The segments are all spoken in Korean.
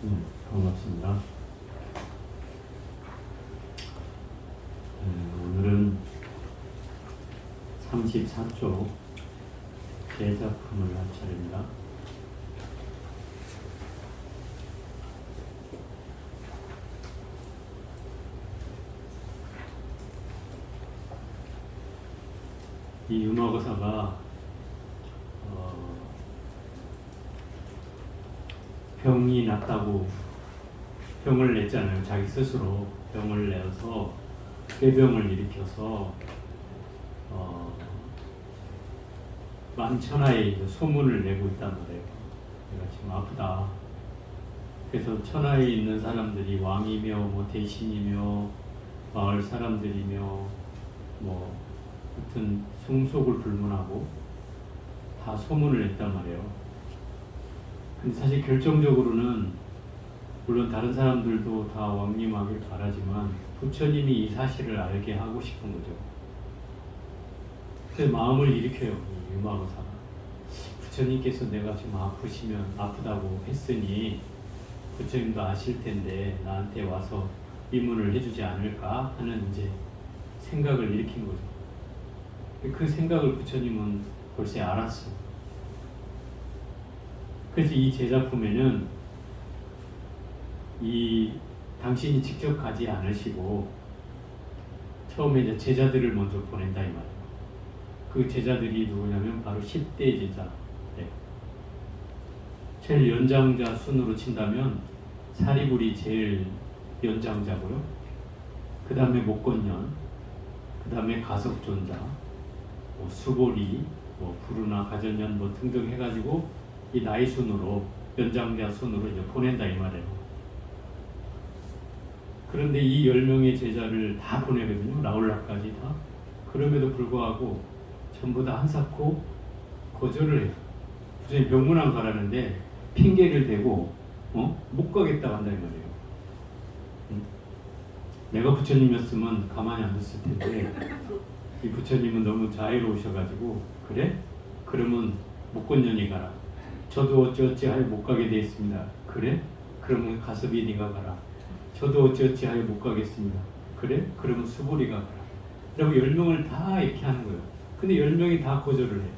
반갑습니다. 오늘은 34쪽 제작품을 할 차례입니다. 이 유마거사가 병이 났다고 병을 냈잖아요. 자기 스스로 병을 내서 폐병을 일으켜서 만천하에 소문을 내고 있단 말이에요. 내가 지금 아프다. 그래서 천하에 있는 사람들이 왕이며 뭐 대신이며 마을 사람들이며 뭐 하여튼 성속을 불문하고 다 소문을 냈단 말이에요. 근데 사실 결정적으로는 물론 다른 사람들도 다 왕림하길 바라지만 부처님이 이 사실을 알게 하고 싶은 거죠. 그래서 마음을 일으켜요. 이 유마거사가. 부처님께서 내가 지금 아프다고 했으니 부처님도 아실 텐데 나한테 와서 위문을 해주지 않을까 하는 이제 생각을 일으킨 거죠. 그 생각을 부처님은 벌써 알았어. 그래서 이 제작품에는 당신이 직접 가지 않으시고 처음에 이제 제자들을 먼저 보낸다 이 말이에요. 그 제자들이 누구냐면 바로 10대 제자. 네. 제일 연장자 순으로 친다면 사리불이 제일 연장자고요. 그 다음에 목건년, 그 다음에 가석존자, 뭐 수보리, 뭐 부르나 가전년 뭐 등등 해가지고 이 나이 순으로 연장자 순으로 이제 보낸다 이 말이에요. 그런데 이 10명의 제자를 다 보내거든요. 라울라까지 다. 그럼에도 불구하고 전부 다 한사코 거절을 해요. 부처님 병문안 가라는데 핑계를 대고 못 가겠다고 한다 이 말이에요. 내가 부처님이었으면 가만히 안 뒀을 텐데 이 부처님은 너무 자애로우셔가지고 그래? 그러면 목건년이 가라. 저도 어찌어찌하여 못 가게 되어 있습니다. 그래? 그러면 가섭이 네가 가라. 저도 어찌어찌하여 못 가겠습니다. 그래? 그러면 수보리가 가라. 라고 10명을 다 이렇게 하는 거예요. 근데 10명이 다 거절을 해요.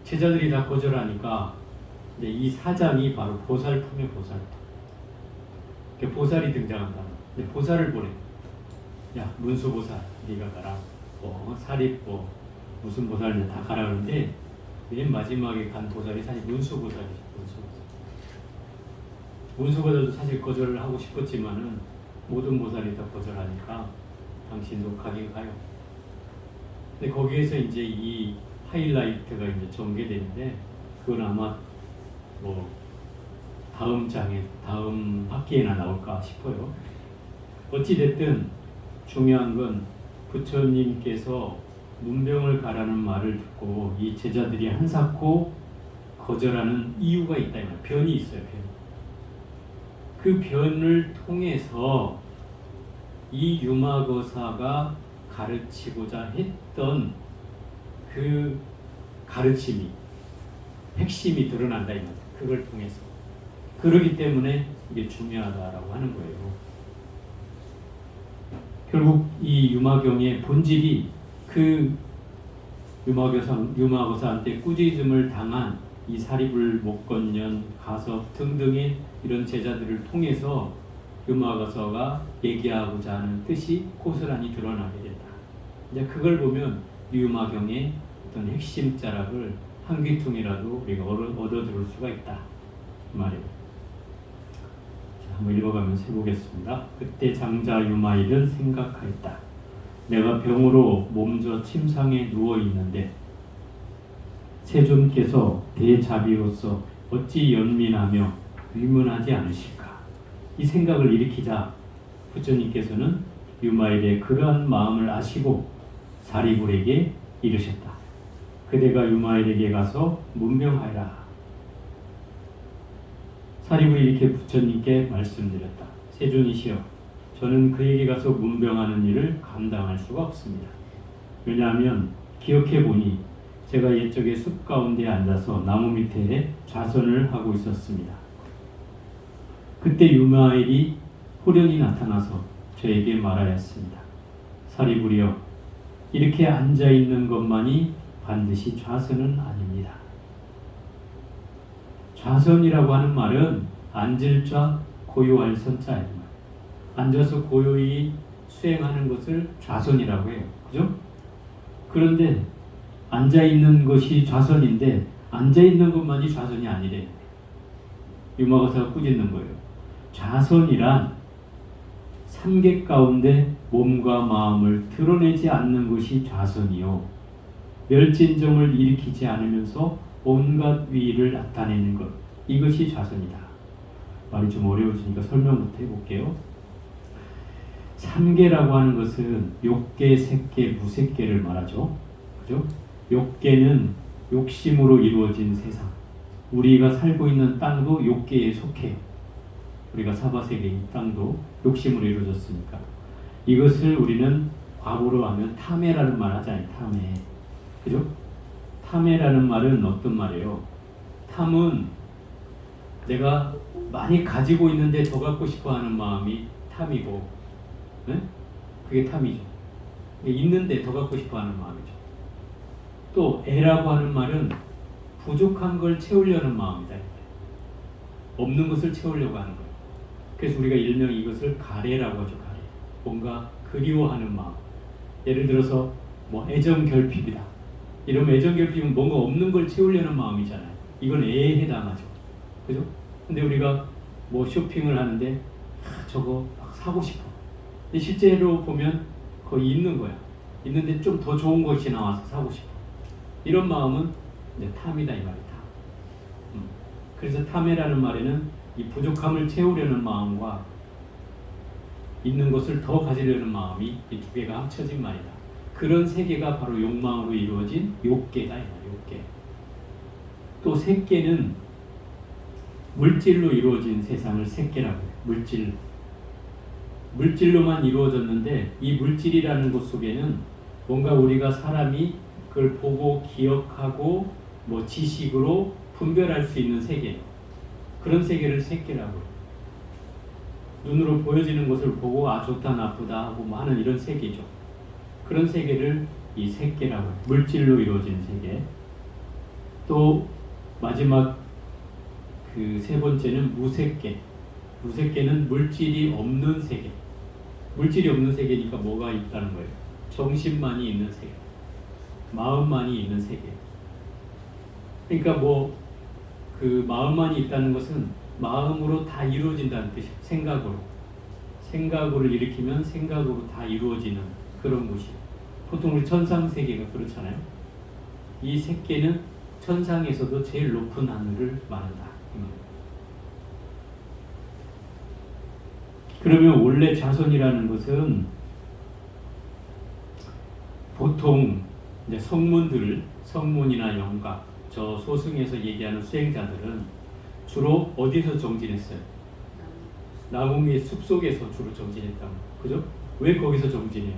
제자들이 다 거절하니까 이제 이 사장이 바로 보살품의 보살품. 보살이 등장한다. 근데 보살을 보내. 야, 문수보살 네가 가라. 사립 무슨 보살을 다 가라 그러는데 맨 마지막에 간 보살이 사실 문수보살이죠. 문수보살도 사실 거절을 하고 싶었지만은 모든 보살이 다 거절하니까 당신도 가긴 가요. 근데 거기에서 이제 이 하이라이트가 이제 전개되는데 그건 아마 뭐 다음 학기에나 나올까 싶어요. 어찌 됐든 중요한 건 부처님께서 문병을 가라는 말을 듣고 이 제자들이 한사코 거절하는 이유가 있다. 변이 있어요. 그 변을 통해서 이 유마거사가 가르치고자 했던 그 가르침이 핵심이 드러난다. 그걸 통해서. 그러기 때문에 이게 중요하다라고 하는 거예요. 결국 이 유마경의 본질이 그 유마거사한테 꾸짖음을 당한 이 사리불, 목건년, 가섭 등등의 이런 제자들을 통해서 유마거사가 얘기하고자 하는 뜻이 고스란히 드러나게 된다. 이제 그걸 보면 유마경의 어떤 핵심 자락을 한 귀퉁이라도 우리가 얻어들을 수가 있다. 그 말이에요. 자, 한번 읽어가면서 해보겠습니다. 그때 장자 유마일은 생각하였다. 내가 병으로 몸져 침상에 누워 있는데 세존께서 대자비로서 어찌 연민하며 위문하지 않으실까? 이 생각을 일으키자 부처님께서는 유마일의 그러한 마음을 아시고 사리불에게 이르셨다. 그대가 유마일에게 가서 문명하여라. 사리불이 이렇게 부처님께 말씀드렸다. 세존이시여, 저는 그에게 가서 문병하는 일을 감당할 수가 없습니다. 왜냐하면 기억해보니 제가 옛적에 숲 가운데 앉아서 나무 밑에 좌선을 하고 있었습니다. 그때 유마엘이 호련히 나타나서 저에게 말하였습니다. 사리불이여, 이렇게 앉아있는 것만이 반드시 좌선은 아닙니다. 좌선이라고 하는 말은 앉을 좌, 고요할 선자예요. 앉아서 고요히 수행하는 것을 좌선이라고 해요. 그죠? 그런데 앉아있는 것이 좌선인데 앉아있는 것만이 좌선이 아니래. 유마가사가 꾸짖는 거예요. 좌선이란 삼계 가운데 몸과 마음을 드러내지 않는 것이 좌선이요, 멸진정을 일으키지 않으면서 온갖 위를 나타내는 것, 이것이 좌선이다. 말이 좀 어려워지니까 설명부터 해볼게요. 삼계라고 하는 것은 욕계, 색계, 무색계를 말하죠. 그죠? 욕계는 욕심으로 이루어진 세상. 우리가 살고 있는 땅도 욕계에 속해요. 우리가 사바세계인 땅도 욕심으로 이루어졌으니까. 이것을 우리는 과거로 하면 탐해라는 말 하잖아요. 탐해. 그죠? 탐해라는 말은 어떤 말이에요? 탐은 내가 많이 가지고 있는데 더 갖고 싶어 하는 마음이 탐이고, 네? 그게 탐이죠. 있는데 더 갖고 싶어 하는 마음이죠. 또 애라고 하는 말은 부족한 걸 채우려는 마음이다. 없는 것을 채우려고 하는 거예요. 그래서 우리가 일명 이것을 가래라고 하죠. 가래. 뭔가 그리워하는 마음. 예를 들어서 뭐 애정결핍이다. 이러면 애정결핍은 뭔가 없는 걸 채우려는 마음이잖아요. 이건 애에 해당하죠. 그죠? 근데 우리가 뭐 쇼핑을 하는데 저거 막 사고 싶어. 근데 실제로 보면 거의 있는 거야. 있는데 좀 더 좋은 것이 나와서 사고 싶어. 이런 마음은 탐이다, 이 말이다. 그래서 탐해라는 말에는 이 부족함을 채우려는 마음과 있는 것을 더 가지려는 마음이 이 두 개가 합쳐진 말이다. 그런 세계가 바로 욕망으로 이루어진 욕계다, 이 말이야. 욕계. 또 색계는 물질로 이루어진 세상을 색계라고 해요. 물질로만 이루어졌는데 이 물질이라는 것 속에는 뭔가 우리가 사람이 그걸 보고 기억하고 뭐 지식으로 분별할 수 있는 세계, 그런 세계를 색계라고 해요. 눈으로 보여지는 것을 보고 아 좋다 나쁘다 하고 뭐 하는 이런 세계죠. 그런 세계를 이 색계라고 해요. 물질로 이루어진 세계. 또 마지막 그 세 번째는 무색계. 무색계는 물질이 없는 세계. 물질이 없는 세계니까 뭐가 있다는 거예요? 정신만이 있는 세계, 마음만이 있는 세계. 그러니까 뭐 그 마음만이 있다는 것은 마음으로 다 이루어진다는 뜻이에요. 생각으로 일으키면 생각으로 다 이루어지는 그런 곳이에요. 보통 우리 천상 세계가 그렇잖아요. 이 색계는 천상에서도 제일 높은 하늘을 말한다. 그러면 원래 좌선이라는 것은 보통 이제 성문이나 영각, 저 소승에서 얘기하는 수행자들은 주로 어디서 정진했어요? 나무의 숲속에서 주로 정진했다고. 그죠? 왜 거기서 정진해요?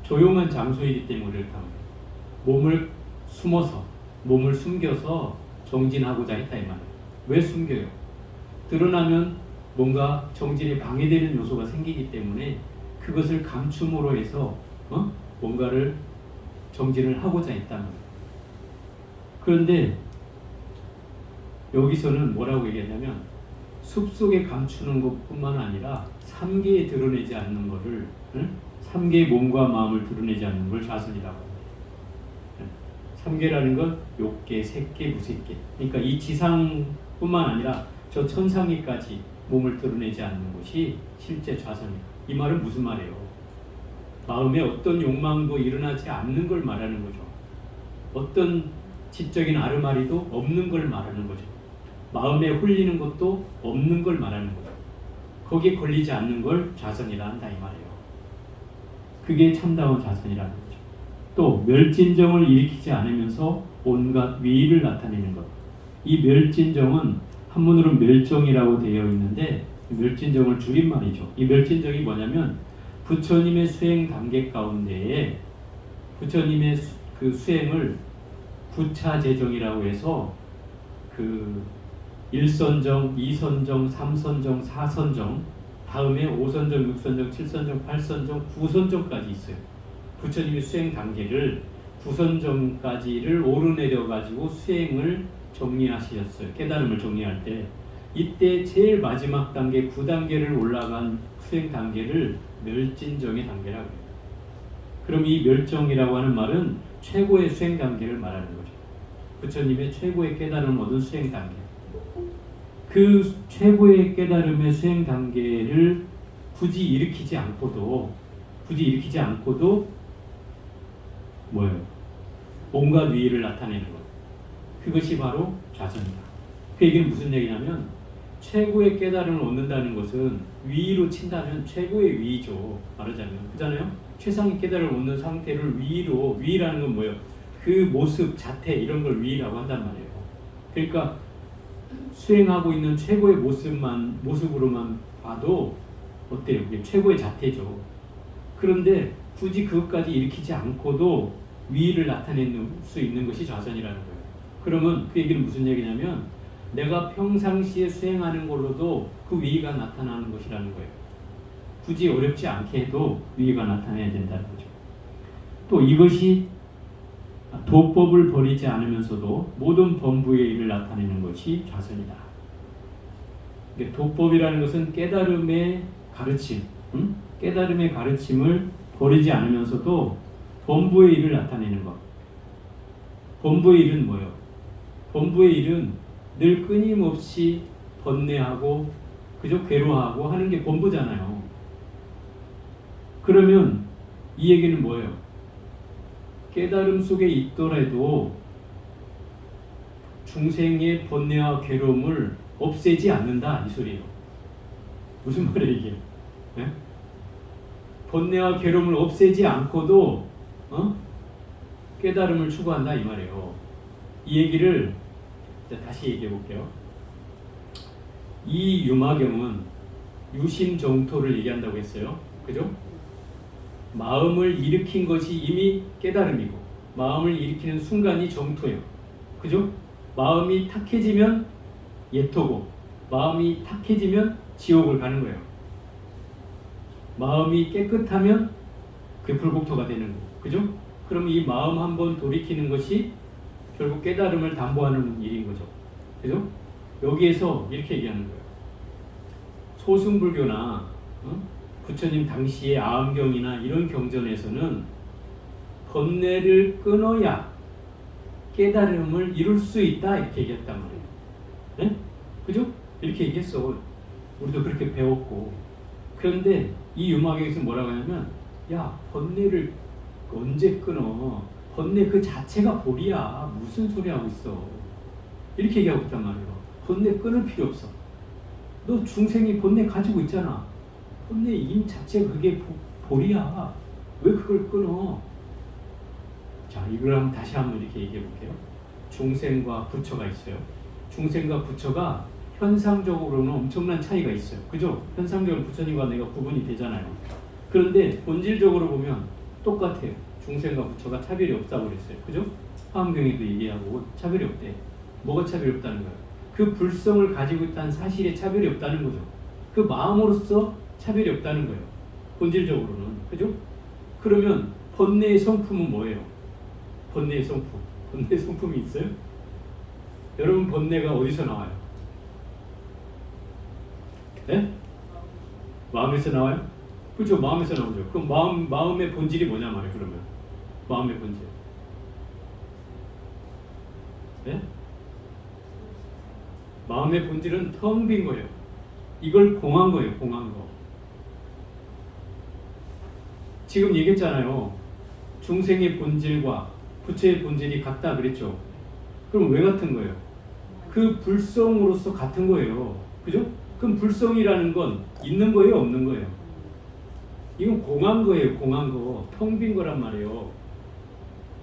조용한 장소이기 때문에 그렇다고. 몸을 숨겨서 정진하고자 했다 이 말이에요. 왜 숨겨요? 드러나면 뭔가 정진에 방해되는 요소가 생기기 때문에 그것을 감춤으로 해서 뭔가를 정진을 하고자 했다는 거예요. 그런데 여기서는 뭐라고 얘기하냐면 숲속에 감추는 것뿐만 아니라 삼계에 드러내지 않는 것을, 삼계의 몸과 마음을 드러내지 않는 걸 좌선이라고 합니다. 삼계라는 건 욕계, 색계, 무색계. 그러니까 이 지상뿐만 아니라 저 천상계까지 몸을 드러내지 않는 것이 실제 좌선이다. 이 말은 무슨 말이에요? 마음에 어떤 욕망도 일어나지 않는 걸 말하는 거죠. 어떤 지적인 아르마리도 없는 걸 말하는 거죠. 마음에 홀리는 것도 없는 걸 말하는 거죠. 거기에 걸리지 않는 걸 좌선이라 한다 이 말이에요. 그게 참다운 좌선이라는 거죠. 또 멸진정을 일으키지 않으면서 온갖 위를 나타내는 것. 이 멸진정은 한문으로 멸정이라고 되어 있는데 멸진정을 줄인 말이죠. 이 멸진정이 뭐냐면 부처님의 수행 단계 가운데에 부처님의 그 수행을 부차재정이라고 해서 그 1선정, 2선정, 3선정, 4선정, 다음에 5선정, 6선정, 7선정, 8선정, 9선정까지 있어요. 부처님의 수행 단계를 9선정까지를 오르내려 가지고 수행을 정리하셨어요. 깨달음을 정리할 때 이때 제일 마지막 단계 9단계를 올라간 수행 단계를 멸진정의 단계라고 해요. 그럼 이 멸정이라고 하는 말은 최고의 수행 단계를 말하는 거죠. 부처님의 최고의 깨달음을 얻은 수행 단계. 그 최고의 깨달음의 수행 단계를 굳이 일으키지 않고도 뭐예요? 온갖 위의를 나타내는 것. 그것이 바로 좌선이다. 그 얘기는 무슨 얘기냐면 최고의 깨달음을 얻는다는 것은 위의로 친다면 최고의 위의죠. 말하자면. 그잖아요? 최상의 깨달음을 얻는 상태를 위의라는 건 뭐예요? 그 모습, 자태 이런 걸 위의라고 한단 말이에요. 그러니까 수행하고 있는 최고의 모습으로만 봐도 어때요? 그게 최고의 자태죠. 그런데 굳이 그것까지 일으키지 않고도 위의를 나타낼 수 있는 것이 좌선이라는 거예요. 그러면 그 얘기는 무슨 얘기냐면 내가 평상시에 수행하는 걸로도 그 위의가 나타나는 것이라는 거예요. 굳이 어렵지 않게 해도 위의가 나타나야 된다는 거죠. 또 이것이 도법을 버리지 않으면서도 모든 범부의 일을 나타내는 것이 좌선이다. 도법이라는 것은 깨달음의 가르침, 깨달음의 가르침을 버리지 않으면서도 범부의 일을 나타내는 것. 범부의 일은 뭐예요? 범부의 일은 늘 끊임없이 번뇌하고 그저 괴로워하고 하는 게 범부잖아요. 그러면 이 얘기는 뭐예요? 깨달음 속에 있더라도 중생의 번뇌와 괴로움을 없애지 않는다 이 소리예요. 무슨 말이에요 이게? 네? 번뇌와 괴로움을 없애지 않고도 깨달음을 추구한다 이 말이에요. 이 얘기를 다시 얘기해 볼게요. 이 유마경은 유심정토를 얘기한다고 했어요. 그죠? 마음을 일으킨 것이 이미 깨달음이고 마음을 일으키는 순간이 정토예요. 그죠? 마음이 탁해지면 예토고 마음이 탁해지면 지옥을 가는 거예요. 마음이 깨끗하면 그 불국토가 되는 거고. 그죠? 그럼 이 마음 한번 돌이키는 것이 결국 깨달음을 담보하는 일인 거죠. 그죠? 여기에서 이렇게 얘기하는 거예요. 소승불교나 부처님 당시의 아함경이나 이런 경전에서는 번뇌를 끊어야 깨달음을 이룰 수 있다 이렇게 얘기했단 말이에요. 네? 그죠? 이렇게 얘기했어. 우리도 그렇게 배웠고. 그런데 이 유마경에서 뭐라고 하냐면 야 번뇌를 언제 끊어? 번뇌 그 자체가 보리야. 무슨 소리 하고 있어? 이렇게 얘기하고 있단 말이에요. 번뇌 끊을 필요 없어. 너 중생이 번뇌 가지고 있잖아. 번뇌 임 자체가 그게 보리야. 왜 그걸 끊어? 자, 이걸 한번 다시 한번 이렇게 얘기해 볼게요. 중생과 부처가 있어요. 중생과 부처가 현상적으로는 엄청난 차이가 있어요. 그죠? 현상적으로 부처님과 내가 구분이 되잖아요. 그런데 본질적으로 보면 똑같아요. 중생과 부처가 차별이 없다고 그랬어요. 그죠? 화엄경에도 얘기하고 차별이 없대. 뭐가 차별이 없다는 거예요? 그 불성을 가지고 있다는 사실에 차별이 없다는 거죠. 그 마음으로서 차별이 없다는 거예요. 본질적으로는. 그죠? 그러면 번뇌의 성품은 뭐예요? 번뇌의 성품. 번뇌의 성품이 있어요? 여러분 번뇌가 어디서 나와요? 네? 마음에서 나와요? 그렇죠. 마음에서 나오죠. 그럼 마음의 본질이 뭐냐 말이에요. 그러면 마음의 본질. 네? 마음의 본질은 텅 빈 거예요. 이걸 공한 거예요. 공한 거. 지금 얘기했잖아요. 중생의 본질과 부처의 본질이 같다 그랬죠. 그럼 왜 같은 거예요? 그 불성으로서 같은 거예요. 그죠? 그럼 불성이라는 건 있는 거예요? 없는 거예요? 이건 공한 거예요. 공한 거. 텅 빈 거란 말이에요.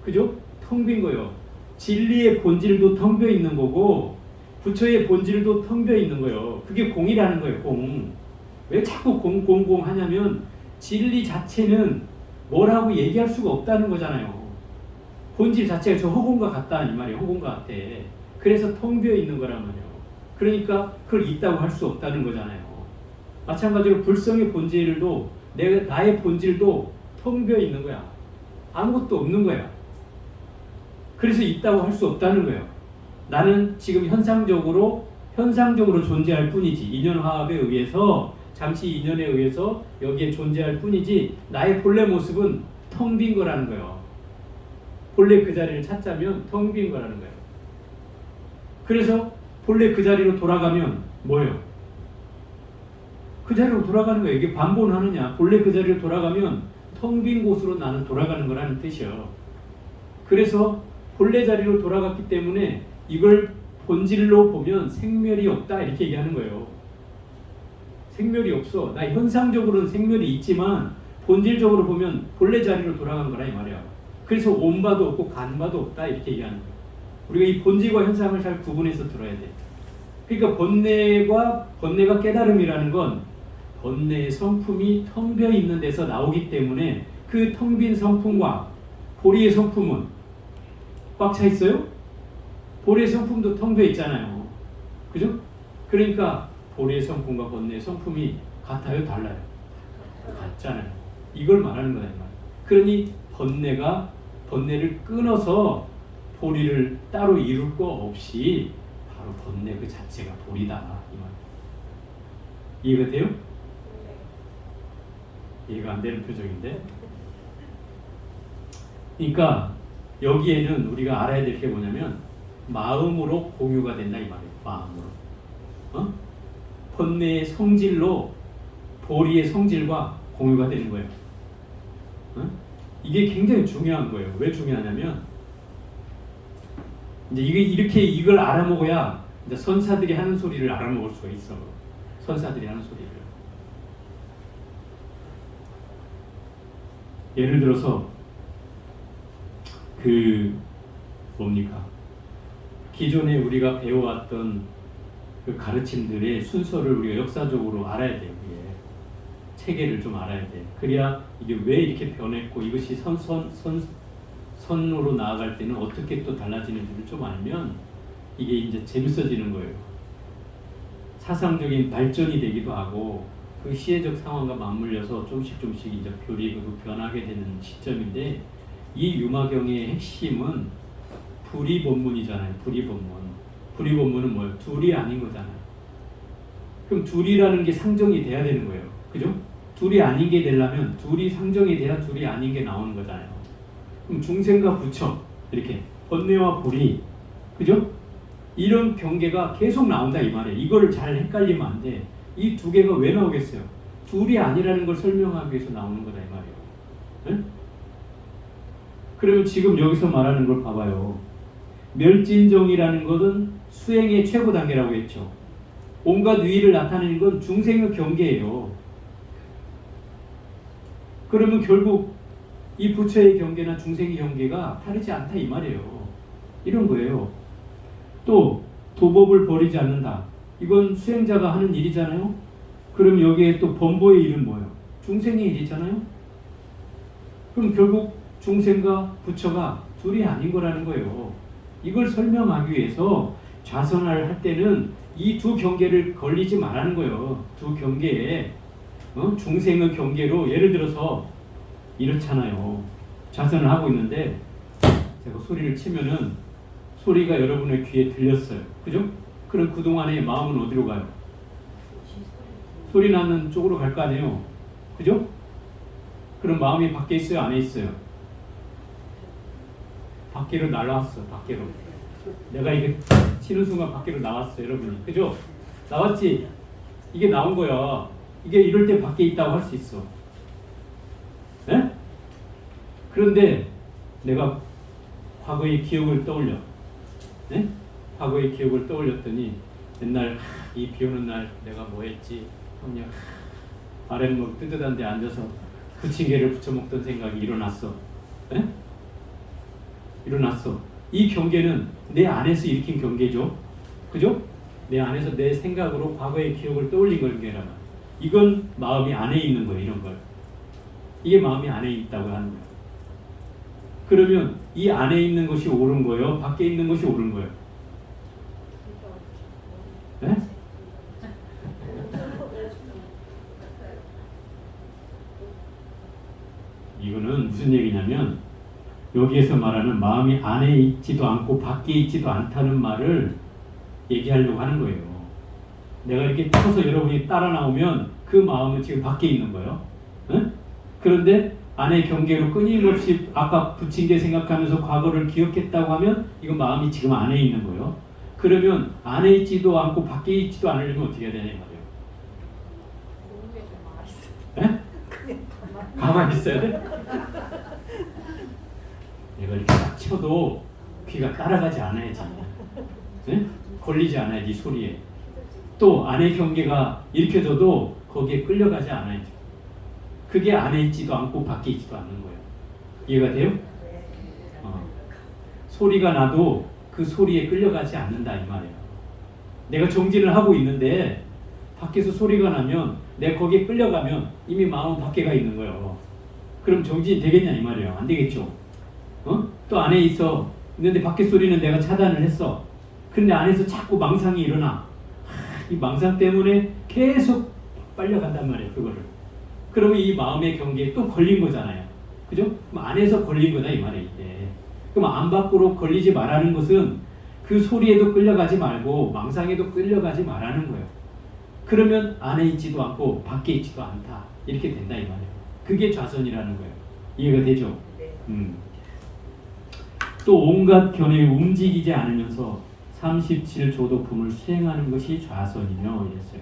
그죠? 텅 빈 거예요. 진리의 본질도 텅 빈 있는 거고 부처의 본질도 텅 빈 있는 거예요. 그게 공이라는 거예요. 공. 왜 자꾸 공 하냐면 진리 자체는 뭐라고 얘기할 수가 없다는 거잖아요. 본질 자체가 저 허공과 같다 이 말이에요. 허공과 같아. 그래서 텅 비어 있는 거란 말이에요. 그러니까 그걸 있다고 할 수 없다는 거잖아요. 마찬가지로 불성의 본질도 나의 본질도 텅 비어 있는 거야. 아무것도 없는 거야. 그래서 있다고 할 수 없다는 거예요. 나는 지금 현상적으로 존재할 뿐이지. 인연화합에 의해서 잠시 인연에 의해서 여기에 존재할 뿐이지 나의 본래 모습은 텅 빈 거라는 거예요. 본래 그 자리를 찾자면 텅 빈 거라는 거예요. 그래서 본래 그 자리로 돌아가면 뭐예요? 그 자리로 돌아가는 거예요. 이게 반본하느냐. 본래 그 자리로 돌아가면 텅 빈 곳으로 나는 돌아가는 거라는 뜻이에요. 그래서 본래 자리로 돌아갔기 때문에 이걸 본질로 보면 생멸이 없다 이렇게 얘기하는 거예요. 생멸이 없어. 나 현상적으로는 생멸이 있지만 본질적으로 보면 본래 자리로 돌아간 거라 이 말이야. 그래서 온바도 없고 간바도 없다 이렇게 얘기하는 거예요. 우리가 이 본질과 현상을 잘 구분해서 들어야 돼. 그러니까 번뇌가 깨달음이라는 건 번뇌의 성품이 텅 비어 있는 데서 나오기 때문에 그 텅 빈 성품과 보리의 성품은 꽉 차 있어요? 보리의 성품도 텅 비어 있잖아요. 그죠? 그러니까 보리의 성품과 번뇌의 성품이 같아요? 달라요? 같잖아요. 이걸 말하는 거다 이 말. 그러니 번뇌를 끊어서 보리를 따로 이룰 거 없이 바로 번뇌 그 자체가 보리다 이 말. 이해가 돼요? 이해가 안 되는 표정인데. 그러니까 여기에는 우리가 알아야 될 게 뭐냐면 마음으로 공유가 된다 이 말이에요. 마음으로. 번뇌의 성질로 보리의 성질과 공유가 되는 거예요. 이게 굉장히 중요한 거예요. 왜 중요하냐면 이제 이걸 알아먹어야 이제 선사들이 하는 소리를 알아먹을 수가 있어. 선사들이 하는 소리를. 예를 들어서 뭡니까? 기존에 우리가 배워왔던 그 가르침들의 순서를 우리가 역사적으로 알아야 돼요. 체계를 좀 알아야 돼. 그래야 이게 왜 이렇게 변했고 이것이 선으로 나아갈 때는 어떻게 또 달라지는지를 좀 알면 이게 이제 재밌어지는 거예요. 사상적인 발전이 되기도 하고 그 시대적 상황과 맞물려서 조금씩 이제 교리가 변하게 되는 시점인데 이 유마경의 핵심은 불이본문이잖아요. 불이본문은 뭐예요? 둘이 아닌 거잖아요. 그럼 둘이라는 게 상정이 돼야 되는 거예요. 그죠? 둘이 아닌 게 되려면 둘이 상정이 돼야 둘이 아닌 게 나오는 거잖아요. 그럼 중생과 부처 이렇게 번뇌와 불이 그죠? 이런 경계가 계속 나온다 이 말이에요. 이거를 잘 헷갈리면 안 돼. 이 두 개가 왜 나오겠어요? 둘이 아니라는 걸 설명하기 위해서 나오는 거다 이 말이에요. 네? 그러면 지금 여기서 말하는 걸 봐봐요. 멸진정이라는 것은 수행의 최고 단계라고 했죠. 온갖 위를 나타내는 건 중생의 경계예요. 그러면 결국 이 부처의 경계나 중생의 경계가 다르지 않다 이 말이에요. 이런 거예요. 또 도법을 버리지 않는다. 이건 수행자가 하는 일이잖아요. 그럼 여기에 또 범보의 일은 뭐예요? 중생의 일이잖아요. 그럼 결국 중생과 부처가 둘이 아닌 거라는 거예요. 이걸 설명하기 위해서 좌선을 할 때는 이 두 경계를 걸리지 말라는 거예요. 두 경계에 중생의 경계로 예를 들어서 이렇잖아요. 좌선을 하고 있는데 제가 소리를 치면은 소리가 여러분의 귀에 들렸어요. 그죠? 그럼 그동안에 마음은 어디로 가요? 소리 나는 쪽으로 갈 거 아니에요. 그죠? 그럼 마음이 밖에 있어요? 안에 있어요? 밖으로 날아왔어. 밖으로. 내가 이게 치는 순간 밖으로 나왔어. 여러분이. 그죠? 나왔지? 이게 나온 거야. 이게 이럴 때 밖에 있다고 할 수 있어. 네? 그런데 내가 과거의 기억을 떠올려. 네? 과거의 기억을 떠올렸더니 옛날 이 비 오는 날 내가 뭐 했지? 그냥 아랫목 뜨뜻한 데 앉아서 부침개를 부쳐 먹던 생각이 일어났어. 네? 일어났어. 이 경계는 내 안에서 일으킨 경계죠. 그죠? 내 안에서 내 생각으로 과거의 기억을 떠올린 경계란 말이야. 이건 마음이 안에 있는 거예요. 이런 걸. 이게 마음이 안에 있다고 하는 거예요. 그러면 이 안에 있는 것이 옳은 거예요? 밖에 있는 것이 옳은 거예요? 네? 무슨 얘기냐면 여기에서 말하는 마음이 안에 있지도 않고 밖에 있지도 않다는 말을 얘기하려고 하는 거예요. 내가 이렇게 쳐서 여러분이 따라 나오면 그 마음은 지금 밖에 있는 거예요. 응? 그런데 안의 경계로 끊임없이 아까 붙인 게 생각하면서 과거를 기억했다고 하면 이건 마음이 지금 안에 있는 거예요. 그러면 안에 있지도 않고 밖에 있지도 않으려면 어떻게 해야 되냐 말이에요. 네? 가만히 있어야 돼? 내가 이렇게 딱 쳐도 귀가 따라가지 않아야지. 네? 걸리지 않아야지 소리에. 또 안의 경계가 일으켜져도 거기에 끌려가지 않아야죠. 그게 안에 있지도 않고 밖에 있지도 않는 거예요. 이해가 돼요? 소리가 나도 그 소리에 끌려가지 않는다 이 말이에요. 내가 정진을 하고 있는데 밖에서 소리가 나면 내가 거기에 끌려가면 이미 마음은 밖에 가 있는 거예요. 그럼 정진이 되겠냐 이 말이에요. 안 되겠죠. 또 안에 있어 있는데 밖에 소리는 내가 차단을 했어. 근데 안에서 자꾸 망상이 일어나. 이 망상 때문에 계속 빨려간단 말이에요. 그거를. 그러면 이 마음의 경계에 또 걸린 거잖아요. 그죠? 그럼 안에서 걸린 거다 이 말이에요. 이게. 그럼 안 밖으로 걸리지 말라는 것은 그 소리에도 끌려가지 말고 망상에도 끌려가지 말라는 거예요. 그러면 안에 있지도 않고 밖에 있지도 않다. 이렇게 된다 이 말이에요. 그게 좌선이라는 거예요. 이해가 되죠? 또 온갖 견해에 움직이지 않으면서 37조도품을 수행하는 것이 좌선이며 이랬어요.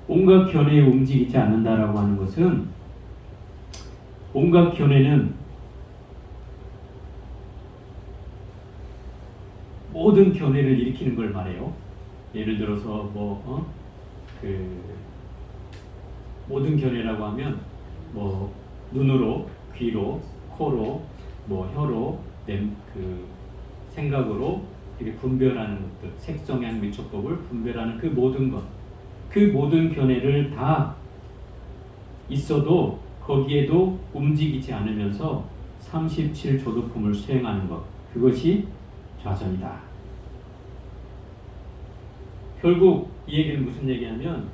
온갖 견해에 움직이지 않는다라고 하는 것은 온갖 견해는 모든 견해를 일으키는 걸 말해요. 예를 들어서 모든 견해라고 하면 눈으로, 귀로, 코로, 혀로, 생각으로 이렇게 분별하는 것들, 색성향 밀초법을 분별하는 그 모든 것, 그 모든 견해를 다 있어도 거기에도 움직이지 않으면서 37조도품을 수행하는 것, 그것이 좌선이다. 결국 이 얘기는 무슨 얘기냐면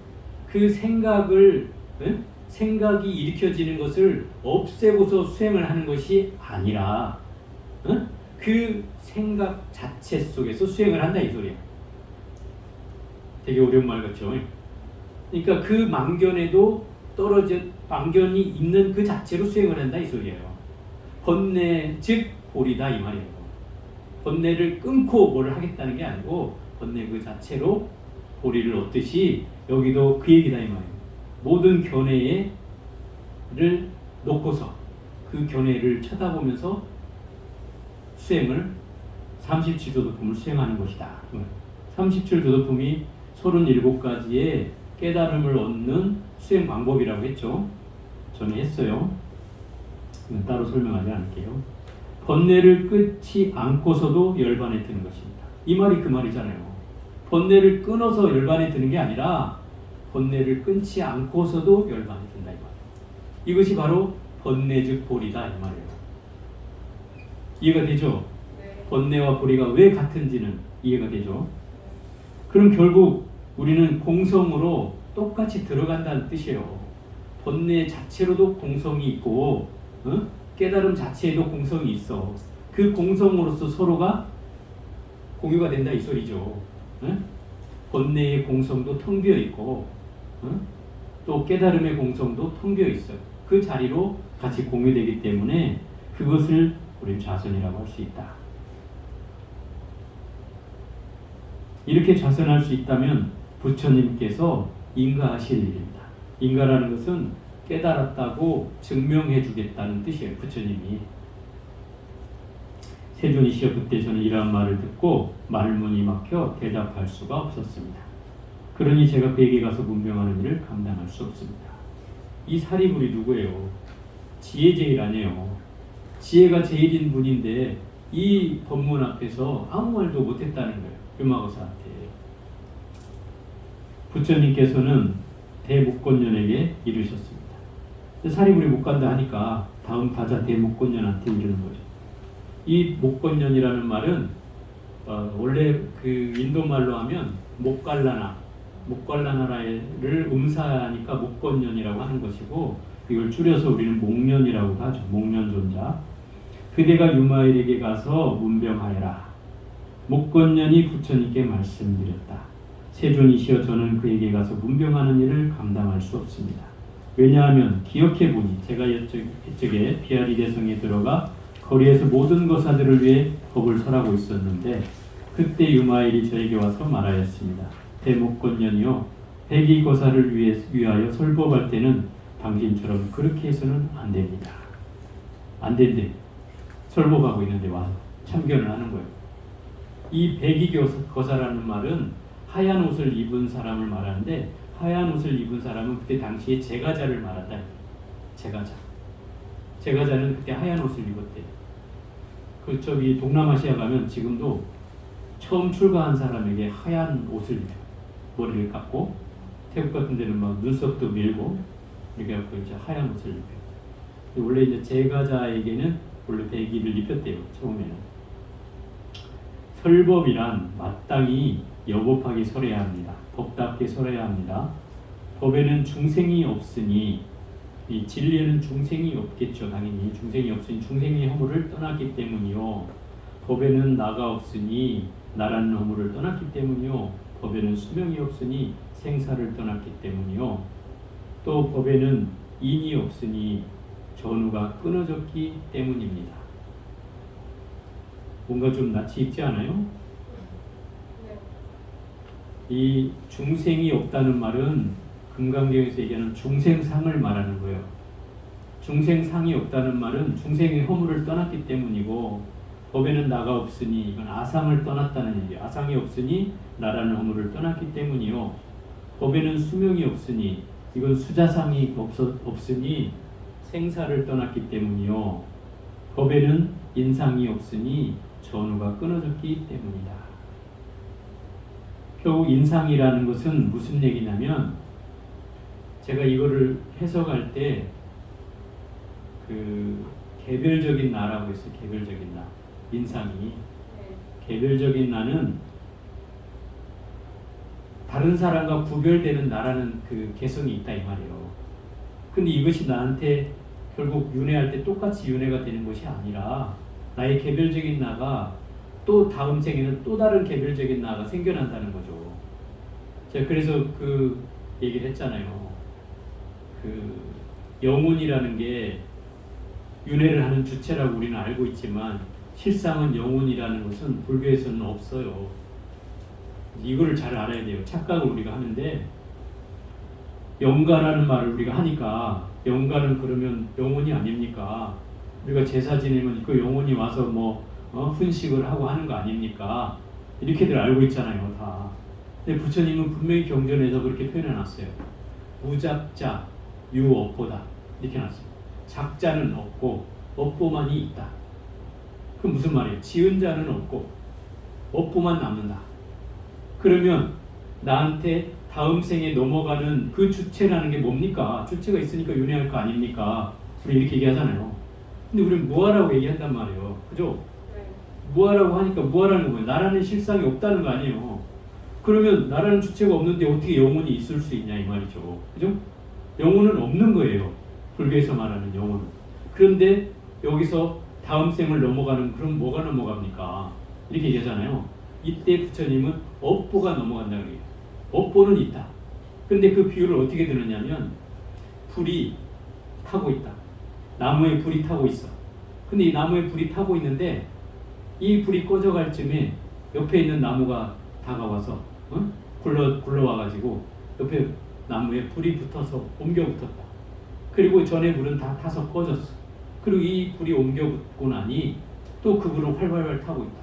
그 생각이 일으켜지는 것을 없애고서 수행을 하는 것이 아니라 그 생각 자체 속에서 수행을 한다 이 소리야. 되게 어려운 말 같죠? 그러니까 그 망견에도 망견이 있는 그 자체로 수행을 한다 이 소리예요. 번뇌 즉 보리다 이 말이에요. 번뇌를 끊고 뭘 하겠다는 게 아니고 번뇌 그 자체로 보리를 얻듯이 여기도 그 얘기다 이 말이에요. 모든 견해를 놓고서 그 견해를 쳐다보면서 수행을 37조도품을 수행하는 것이다. 37조도품이 37가지의 깨달음을 얻는 수행 방법이라고 했죠. 저는 했어요. 따로 설명하지 않을게요. 번뇌를 끊지 않고서도 열반에 드는 것입니다. 이 말이 그 말이잖아요. 번뇌를 끊어서 열반에 드는 게 아니라 번뇌를 끊지 않고서도 열반에 든다 이 말이에요. 이것이 바로 번뇌 즉 보리다 이 말이에요. 이해가 되죠? 네. 번뇌와 보리가 왜 같은지는 이해가 되죠? 그럼 결국 우리는 공성으로 똑같이 들어간다는 뜻이에요. 번뇌 자체로도 공성이 있고 깨달음 자체에도 공성이 있어. 그 공성으로서 서로가 공유가 된다 이 소리죠. 번뇌의 공성도 텅 비어 있고 또 깨달음의 공성도 텅 비어 있어요. 그 자리로 같이 공유되기 때문에 그것을 우리는 좌선이라고 할 수 있다. 이렇게 좌선할 수 있다면 부처님께서 인가하실 일입니다. 인가라는 것은 깨달았다고 증명해 주겠다는 뜻이에요. 부처님이. 세존이시여 그때 저는 이러한 말을 듣고 말문이 막혀 대답할 수가 없었습니다. 그러니 제가 그에게 가서 문명하는 일을 감당할 수 없습니다. 이 사리불이 누구예요? 지혜 제일 아니에요. 지혜가 제일인 분인데 이 법문 앞에서 아무 말도 못했다는 거예요. 금화거사한테. 부처님께서는 대목권년에게 이르셨습니다. 사리불이 못 간다 하니까 다음 타자 대목권년한테 이르는 거죠. 이 목권년이라는 말은 원래 그 인도말로 하면 목갈라나를 음사하니까 목권년이라고 하는 것이고 이걸 줄여서 우리는 목련이라고 하죠. 목련존자. 그대가 유마엘에게 가서 문병하여라. 목건년이 부처님께 말씀드렸다. 세존이시여 저는 그에게 가서 문병하는 일을 감당할 수 없습니다. 왜냐하면 기억해보니 제가 이쪽에 비아리 대성에 들어가 거리에서 모든 거사들을 위해 법을 설하고 있었는데 그때 유마엘이 저에게 와서 말하였습니다. 대목건년이요 백이 거사를 위하여 설법할 때는 당신처럼 그렇게 해서는 안 됩니다. 안 된대. 설법하고 있는데 와서 참견을 하는 거예요. 이 백이 거사라는 말은 하얀 옷을 입은 사람을 말하는데 하얀 옷을 입은 사람은 그때 당시에 제가자를 말한다. 제가자는 그때 하얀 옷을 입었대요. 그 저기 동남아시아 가면 지금도 처음 출가한 사람에게 하얀 옷을 입혀요. 머리를 깎고 태국 같은 데는 막 눈썹도 밀고 이렇게 해갖고 이제 하얀 옷을 입혀요. 원래 이제 제가자에게는 원래 백의를 입혔대요. 처음에는. 설법이란 마땅히 여법하게 설해야 합니다. 법답게 설해야 합니다. 법에는 중생이 없으니 이 진리에는 중생이 없겠죠. 당연히 중생이 없으니 중생의 허물을 떠났기 때문이요. 법에는 나가 없으니 나라는 허물을 떠났기 때문이요. 법에는 수명이 없으니 생사를 떠났기 때문이요. 또 법에는 인이 없으니 전후가 끊어졌기 때문입니다. 뭔가 좀 낯이 익지 않아요? 이 중생이 없다는 말은 금강경에서 얘기하는 중생상을 말하는 거예요. 중생상이 없다는 말은 중생의 허물을 떠났기 때문이고 법에는 나가 없으니 이건 아상을 떠났다는 얘기예요. 아상이 없으니 나라는 허물을 떠났기 때문이요. 법에는 수명이 없으니 이건 수자상이 없으니 생사를 떠났기 때문이요. 법에는 인상이 없으니 전후가 끊어졌기 때문이다. 결국 인상이라는 것은 무슨 얘기냐면 제가 이거를 해석할 때 그 개별적인 나라고 했어요. 개별적인 나. 인상이. 개별적인 나는 다른 사람과 구별되는 나라는 그 개성이 있다 이 말이에요. 근데 이것이 나한테 결국 윤회할 때 똑같이 윤회가 되는 것이 아니라 나의 개별적인 나가 또 다음 생에는 또 다른 개별적인 나가 생겨난다는 거죠. 제가 그래서 그 얘기를 했잖아요. 그 영혼이라는 게 윤회를 하는 주체라고 우리는 알고 있지만 실상은 영혼이라는 것은 불교에서는 없어요. 이거를 잘 알아야 돼요. 착각을 우리가 하는데 영가라는 말을 우리가 하니까 영가는 그러면 영혼이 아닙니까? 우리가 제사 지내면 그 영혼이 와서 훈식을 하고 하는 거 아닙니까? 이렇게들 알고 있잖아요, 다. 근데 부처님은 분명히 경전에서 그렇게 표현해놨어요. 무작자, 유업보다 이렇게 놨어요. 작자는 없고 업보만이 있다. 그럼 무슨 말이에요? 지은 자는 없고 업보만 남는다. 그러면 나한테 다음 생에 넘어가는 그 주체라는 게 뭡니까? 주체가 있으니까 윤회할 거 아닙니까? 우리 이렇게 얘기하잖아요. 근데 우리는 무아라고 얘기한단 말이에요. 그죠? 무아라고 하니까 무아라는 거예요. 나라는 실상이 없다는 거 아니에요. 그러면 나라는 주체가 없는데 어떻게 영혼이 있을 수 있냐 이 말이죠. 그죠? 영혼은 없는 거예요. 불교에서 말하는 영혼은. 그런데 여기서 다음 생을 넘어가는 그럼 뭐가 넘어갑니까? 이렇게 얘기하잖아요. 이때 부처님은 업보가 넘어간다 그래요. 업보는 있다. 근데 그 비유를 어떻게 드느냐면 불이 타고 있다. 나무에 불이 타고 있어. 근데 이 나무에 불이 타고 있는데 이 불이 꺼져갈 쯤에 옆에 있는 나무가 다가와서 굴러와가지고 옆에 나무에 불이 붙어서 옮겨 붙었다. 그리고 전에 불은 다 타서 꺼졌어. 그리고 이 불이 옮겨 붙고 나니 또 그 불은 활활활 타고 있다.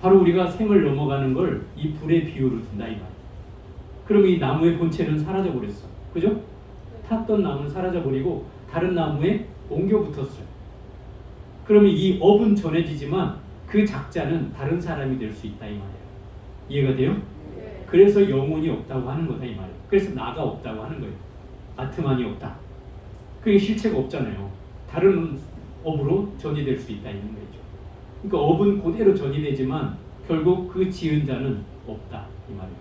바로 우리가 생을 넘어가는 걸 이 불의 비유로 든다 이 말이야. 그러면 이 나무의 본체는 사라져 버렸어. 그죠? 탔던 나무는 사라져 버리고 다른 나무에 옮겨 붙었어요. 그러면 이 업은 전해지지만 그 작자는 다른 사람이 될 수 있다 이 말이에요. 이해가 돼요? 네. 그래서 영혼이 없다고 하는 거다 이 말이에요. 그래서 나가 없다고 하는 거예요. 아트만이 없다. 그게 실체가 없잖아요. 다른 업으로 전이될 수 있다 있는 거죠. 그러니까 업은 그대로 전이되지만 결국 그 지은 자는 없다 이 말이에요.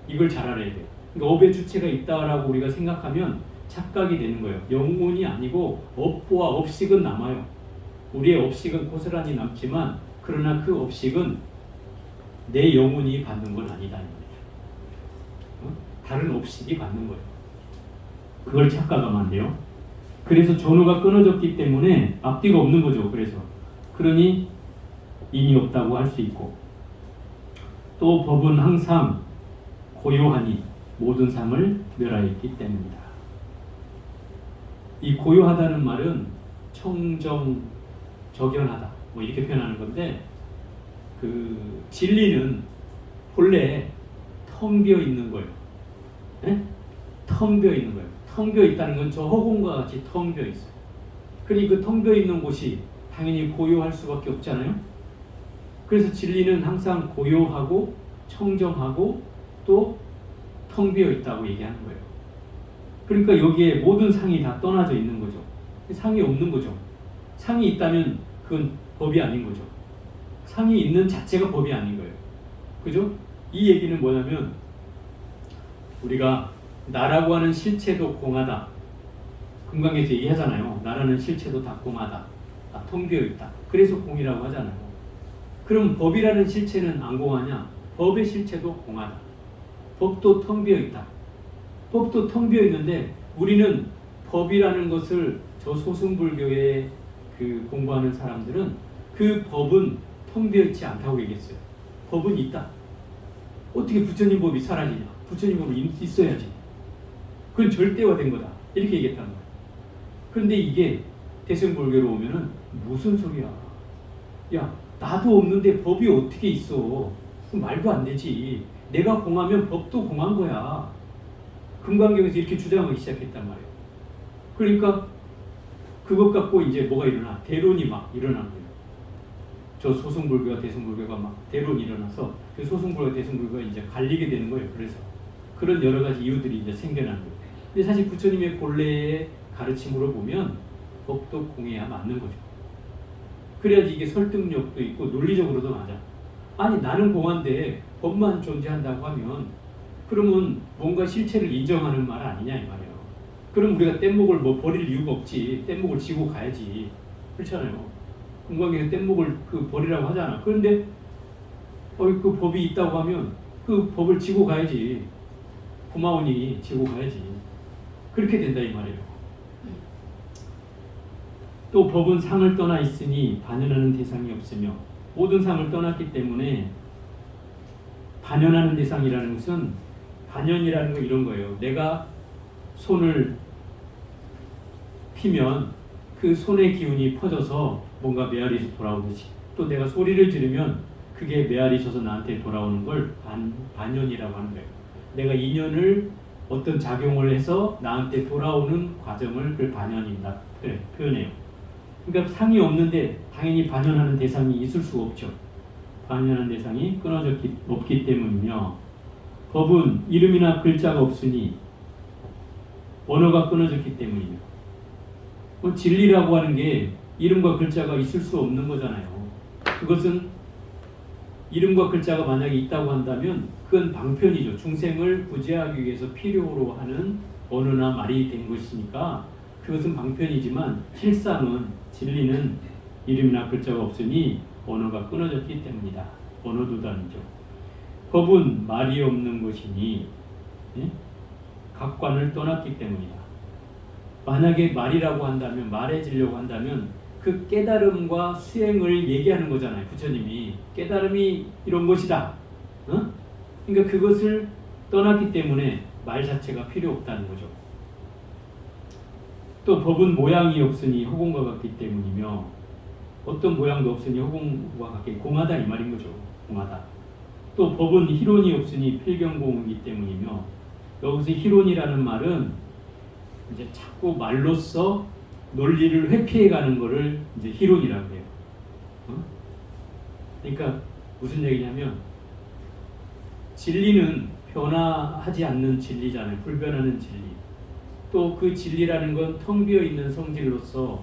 이걸 잘 알아야 돼요. 그러니까 업의 주체가 있다라고 우리가 생각하면 착각이 되는 거예요. 영혼이 아니고 업보와 업식은 남아요. 우리의 업식은 고스란히 남지만 그러나 그 업식은 내 영혼이 받는 건 아니다. 다른 업식이 받는 거예요. 그걸 착각하면 안 돼요. 그래서 전후가 끊어졌기 때문에 앞뒤가 없는 거죠. 그러니 인이 없다고 할 수 있고, 또 법은 항상 고요하니 모든 상을 멸하였기 때문이다. 이 고요하다는 말은 청정적연하다 뭐 이렇게 표현하는 건데, 그 진리는 본래 텅 비어 있는 거예요. 네? 텅 비어 있는 거예요. 텅 비어 있다는 건 저 허공과 같이 텅 비어 있어요. 그러니 그 텅 비어 있는 곳이 당연히 고요할 수밖에 없잖아요. 그래서 진리는 항상 고요하고 청정하고 또 텅 비어 있다고 얘기하는 거예요. 그러니까 여기에 모든 상이 다 떠나져 있는 거죠. 상이 없는 거죠. 상이 있다면 그건 법이 아닌 거죠. 상이 있는 자체가 법이 아닌 거예요. 그죠? 이 얘기는 뭐냐면, 우리가 나라고 하는 실체도 공하다. 금강에서 얘기하잖아요. 나라는 실체도 다 공하다. 다 텅 비어 있다. 그래서 공이라고 하잖아요. 그럼 법이라는 실체는 안 공하냐? 법의 실체도 공하다. 법도 텅 비어 있다. 법도 텅 비어 있는데 우리는 법이라는 것을, 저 소승불교에 그 공부하는 사람들은 그 법은 텅 비어 있지 않다고 얘기했어요. 법은 있다. 어떻게 부처님 법이 사라지냐? 부처님 법이 있어야지. 그건 절대화된 거다. 이렇게 얘기했단 말이에요. 그런데 이게 대승불교로 오면은 무슨 소리야? 야, 나도 없는데 법이 어떻게 있어? 말도 안 되지. 내가 공하면 법도 공한 거야. 금강경에서 이렇게 주장하기 시작했단 말이에요. 그러니까 그것 갖고 이제 뭐가 일어나? 대론이 막 일어나는 거예요. 저 소승불교와 대승불교가 막 대론이 일어나서 그 소승불교와 대승불교가 이제 갈리게 되는 거예요. 그래서 그런 여러 가지 이유들이 이제 생겨나는 거예요. 근데 사실 부처님의 본래의 가르침으로 보면 법도 공해야 맞는 거죠. 그래야지 이게 설득력도 있고 논리적으로도 맞아. 아니, 나는 공한데 법만 존재한다고 하면 그러면 뭔가 실체를 인정하는 말 아니냐 이 말이에요. 그럼 우리가 뗏목을 뭐 버릴 이유가 없지. 뗏목을 지고 가야지. 그렇잖아요. 금강경에 뗏목을 그 버리라고 하잖아. 그런데 그 법이 있다고 하면 그 법을 지고 가야지. 고마우니 지고 가야지. 그렇게 된다 이 말이에요. 또 법은 상을 떠나 있으니 반연하는 대상이 없으며, 모든 상을 떠났기 때문에 반연하는 대상이라는 것은, 반연이라는 건 이런 거예요. 내가 손을 피면 그 손의 기운이 퍼져서 뭔가 메아리에서 돌아오듯이, 또 내가 소리를 지르면 그게 메아리셔서 나한테 돌아오는 걸 반연이라고 하는 거예요. 내가 인연을 어떤 작용을 해서 나한테 돌아오는 과정을 그 반연이다 표현해요. 그러니까 상이 없는데 당연히 반연하는 대상이 있을 수가 없죠. 반연하는 대상이 없기 때문이며, 법은 이름이나 글자가 없으니 언어가 끊어졌기 때문이며, 진리라고 하는 게 이름과 글자가 있을 수 없는 거잖아요. 그것은 이름과 글자가 만약에 있다고 한다면 그건 방편이죠. 중생을 구제하기 위해서 필요로 하는 언어나 말이 된 것이니까 그것은 방편이지만, 실상은, 진리는 이름이나 글자가 없으니 언어가 끊어졌기 때문이다. 언어도단이죠. 법은 말이 없는 것이니 각관을 떠났기 때문이다. 만약에 말이라고 한다면, 말해지려고 한다면 그 깨달음과 수행을 얘기하는 거잖아요. 부처님이 깨달음이 이런 것이다. 그러니까 그것을 떠났기 때문에 말 자체가 필요 없다는 거죠. 또 법은 모양이 없으니 허공과 같기 때문이며, 어떤 모양도 없으니 허공과 같게 공하다 이 말인 거죠. 공하다. 또 법은 희론이 없으니 필경공이기 때문이며, 여기서 희론이라는 말은 이제 자꾸 말로써 논리를 회피해가는 것을 이제 희론이라고 해요. 그러니까 무슨 얘기냐면, 진리는 변화하지 않는 진리잖아요. 불변하는 진리. 또 그 진리라는 건 텅 비어 있는 성질로서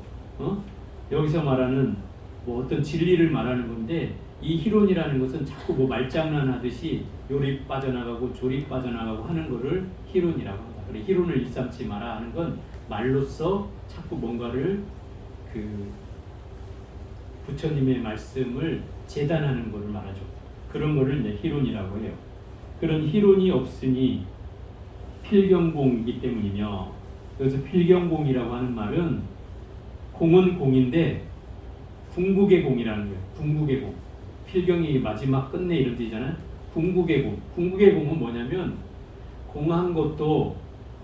여기서 말하는 뭐 어떤 진리를 말하는 건데, 이 희론이라는 것은 자꾸 뭐 말장난하듯이 요리 빠져나가고 조리 빠져나가고 하는 거를 희론이라고 한다. 그래 희론을 일삼지 마라 하는 건 말로써 자꾸 뭔가를 그 부처님의 말씀을 재단하는 것을 말하죠. 그런 거를 이제 희론이라고 해요. 그런 희론이 없으니 필경공이기 때문이며, 여기서 필경공이라고 하는 말은 공은 공인데 궁극의 공이라는 거예요. 궁극의 공. 필경이 마지막 끝내 이런 뜻이잖아요. 궁극의 공. 궁극의 공은 뭐냐면 공한 것도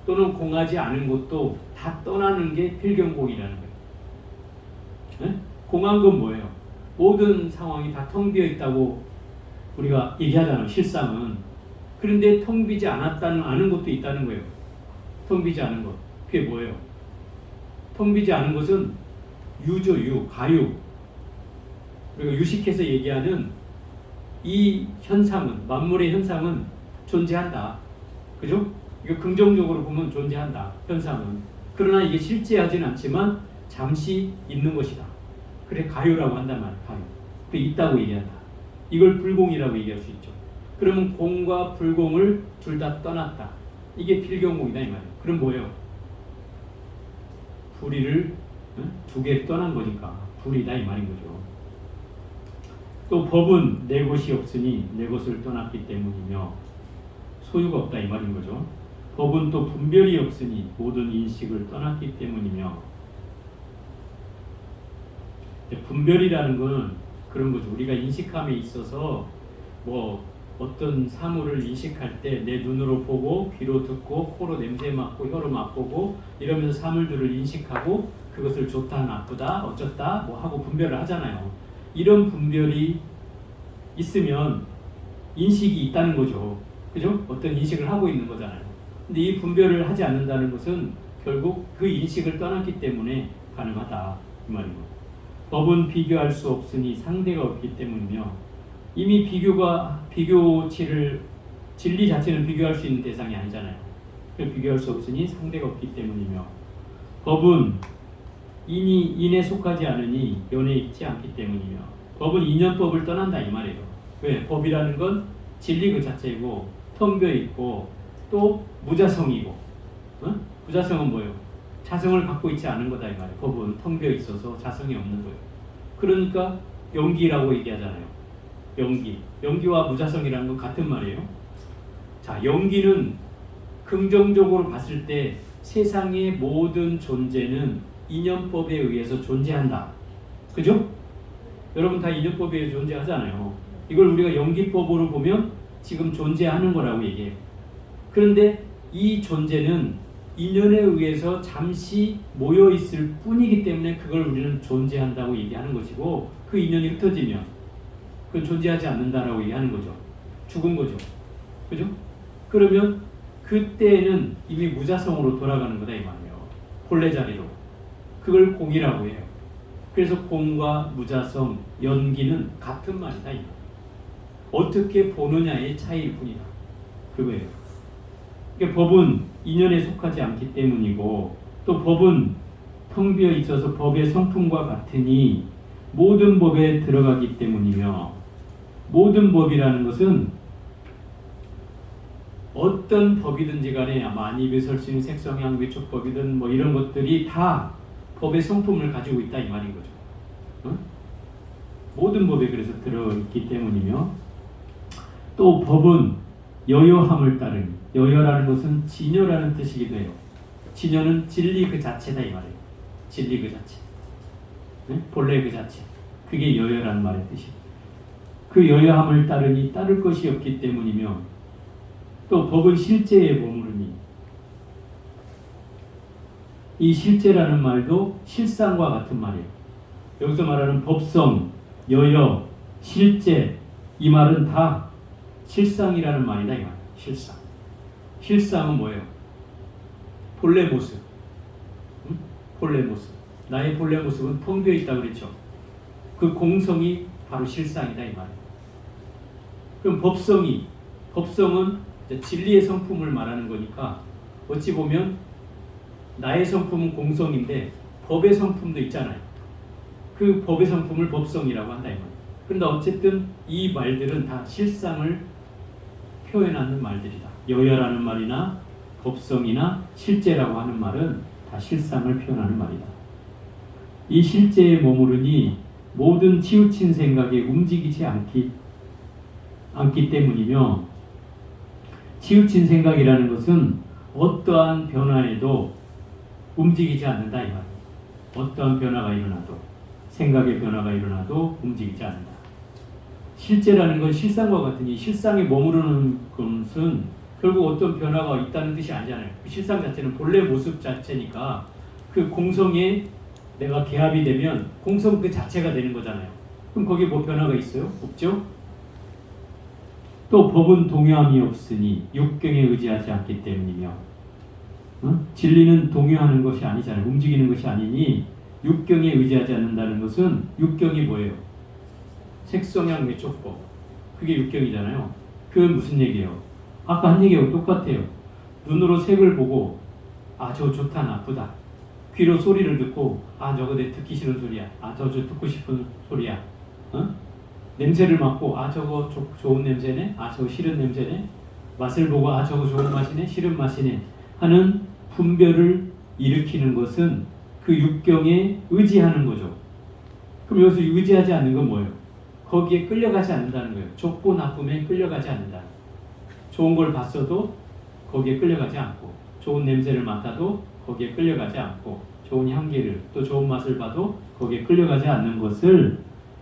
또는 공하지 않은 것도 다 떠나는 게 필경공이라는 거예요. 네? 공한 건 뭐예요? 모든 상황이 다 텅 비어 있다고 우리가 얘기하잖아요. 실상은. 그런데 텅 비지 않은 것도 있다는 거예요. 텅 비지 않은 것. 그게 뭐예요? 텅 비지 않은 것은 유죠, 가유. 그리고 유식해서 얘기하는 이 현상은, 만물의 현상은 존재한다. 그죠? 이거 긍정적으로 보면 존재한다. 현상은. 그러나 이게 실제하지는 않지만 잠시 있는 것이다. 그래 가유라고 한단 말이야. 가유. 그 있다고 얘기한다. 이걸 불공이라고 얘기할 수 있죠. 그러면 공과 불공을 둘 다 떠났다. 이게 필경공이다 이 말이에요. 그럼 뭐예요? 불의를 두 개를 떠난 거니까 불이다 이 말인 거죠. 또 법은 내 것이 없으니 내 것을 떠났기 때문이며 소유가 없다 이 말인 거죠. 법은 또 분별이 없으니 모든 인식을 떠났기 때문이며, 분별이라는 건 그런 거죠. 우리가 인식함에 있어서 뭐 어떤 사물을 인식할 때 내 눈으로 보고 귀로 듣고 코로 냄새 맡고 혀로 맛보고 이러면서 사물들을 인식하고 그것을 좋다 나쁘다 어쩌다 뭐 하고 분별을 하잖아요. 이런 분별이 있으면 인식이 있다는 거죠. 그죠? 어떤 인식을 하고 있는 거잖아요. 근데 이 분별을 하지 않는다는 것은 결국 그 인식을 떠났기 때문에 가능하다 이 말이고, 법은 비교할 수 없으니 상대가 없기 때문이며, 이미 비교치를 진리 자체는 비교할 수 있는 대상이 아니잖아요. 비교할 수 없으니 상대가 없기 때문이며, 법은 인에 속하지 않으니 연에 있지 않기 때문이며, 법은 인연법을 떠난다 이 말이에요. 왜? 법이라는 건 진리 그 자체이고 텅 비어 있고 또 무자성이고, 무자성은 뭐예요? 자성을 갖고 있지 않은 거다 이 말이에요. 법은 텅 비어 있어서 자성이 없는 거예요. 그러니까 영기라고 얘기하잖아요. 영기와 무자성이라는 건 같은 말이에요. 자, 영기는 긍정적으로 봤을 때 세상의 모든 존재는 인연법에 의해서 존재한다. 그죠? 여러분 다 인연법에 의해서 존재하잖아요. 이걸 우리가 영기법으로 보면 지금 존재하는 거라고 얘기해요. 그런데 이 존재는 인연에 의해서 잠시 모여있을 뿐이기 때문에 그걸 우리는 존재한다고 얘기하는 것이고, 그 인연이 흩어지면 그건 존재하지 않는다라고 얘기하는 거죠. 죽은 거죠. 그죠? 그러면 그때는 이미 무자성으로 돌아가는 거다 이 말이에요. 본래 자리로. 그걸 공이라고 해요. 그래서 공과 무자성, 연기는 같은 말이다 이 말이에요. 어떻게 보느냐의 차이일 뿐이다. 그거예요. 그러니까 법은 인연에 속하지 않기 때문이고, 또 법은 텅 비어 있어서 법의 성품과 같으니 모든 법에 들어가기 때문이며, 모든 법이라는 것은 어떤 법이든지 간에 만입의 설신, 색성향, 위촉법이든 뭐 이런 것들이 다 법의 성품을 가지고 있다 이 말인 거죠. 모든 법에 그래서 들어있기 때문이며, 또 법은 여여함을 따르니, 여여라는 것은 진여라는 뜻이기도 해요. 진여는 진리 그 자체다 이 말이에요. 진리 그 자체, 본래 그 자체, 그게 여여라는 말의 뜻이에요. 그 여여함을 따르니 따를 것이 없기 때문이며, 또 법은 실제에 머무르니, 이 실제라는 말도 실상과 같은 말이에요. 여기서 말하는 법성, 여여, 실제, 이 말은 다 실상이라는 말이다 이 말이에요. 실상. 실상은 뭐예요? 본래 모습. 본래 모습. 나의 본래 모습은 텅 비어 있다고 그랬죠. 그 공성이 바로 실상이다 이 말이에요. 그럼 법성은 진리의 성품을 말하는 거니까, 어찌 보면 나의 성품은 공성인데 법의 성품도 있잖아요. 그 법의 성품을 법성이라고 한다 이 말이에요. 그런데 어쨌든 이 말들은 다 실상을 표현하는 말들이다. 여여라는 말이나 법성이나 실제라고 하는 말은 다 실상을 표현하는 말이다. 이 실제에 머무르니 모든 치우친 생각에 움직이지 않기 때문이며, 치우친 생각이라는 것은 어떠한 변화에도 움직이지 않는다 이 말이에요. 어떠한 변화가 일어나도, 생각의 변화가 일어나도 움직이지 않는다. 실제라는 건 실상과 같으니 실상에 머무르는 것은 결국 어떤 변화가 있다는 뜻이 아니잖아요. 그 실상 자체는 본래 모습 자체니까 그 공성에 내가 개합이 되면 공성 그 자체가 되는 거잖아요. 그럼 거기에 뭐 변화가 있어요? 없죠? 또 법은 동요함이 없으니 육경에 의지하지 않기 때문이며, 진리는 동요하는 것이 아니잖아요. 움직이는 것이 아니니 육경에 의지하지 않는다는 것은 육경이 뭐예요? 색성향 외촉법. 그게 육경이잖아요. 그건 무슨 얘기예요? 아까 한 얘기하고 똑같아요. 눈으로 색을 보고 아 저거 좋다 나쁘다. 귀로 소리를 듣고 아 저거 내 듣기 싫은 소리야. 아 저거 듣고 싶은 소리야. 냄새를 맡고 아 저거 좋은 냄새네. 아 저거 싫은 냄새네. 맛을 보고 아 저거 좋은 맛이네. 싫은 맛이네. 하는 분별을 일으키는 것은 그 육경에 의지하는 거죠. 그럼 여기서 의지하지 않는 건 뭐예요? 거기에 끌려가지 않는다는 거예요. 좋고 나쁨에 끌려가지 않는다. 좋은 걸 봤어도 거기에 끌려가지 않고, 좋은 냄새를 맡아도 거기에 끌려가지 않고, 좋은 향기를 또 좋은 맛을 봐도 거기에 끌려가지 않는 것을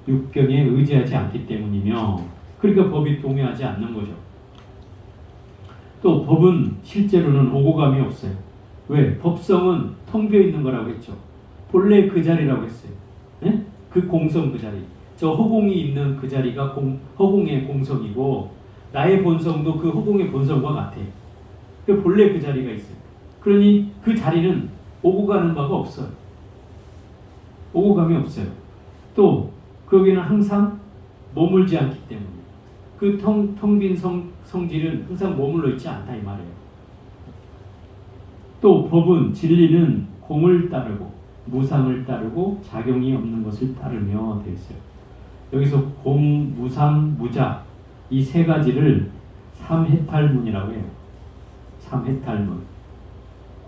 육경에 의지하지 않기 때문이며, 그러니까 법이 동요하지 않는 거죠. 또 법은 실제로는 오고감이 없어요. 왜? 법성은 텅 비어 있는 거라고 했죠. 본래 그 자리라고 했어요. 네? 그 공성 그 자리. 저 허공이 있는 그 자리가 허공의 공성이고, 나의 본성도 그 허공의 본성과 같아요. 본래 그 자리가 있어요. 그러니 그 자리는 오고 가는 바가 없어요. 오고 감이 없어요. 또 거기는 항상 머물지 않기 때문에 그 텅 빈 성질은 항상 머물러 있지 않다 이 말이에요. 또 법은 진리는 공을 따르고 무상을 따르고 작용이 없는 것을 따르며 되어 있어요. 여기서 공, 무상, 무작 이 세 가지를 삼해탈문이라고 해요. 삼해탈문.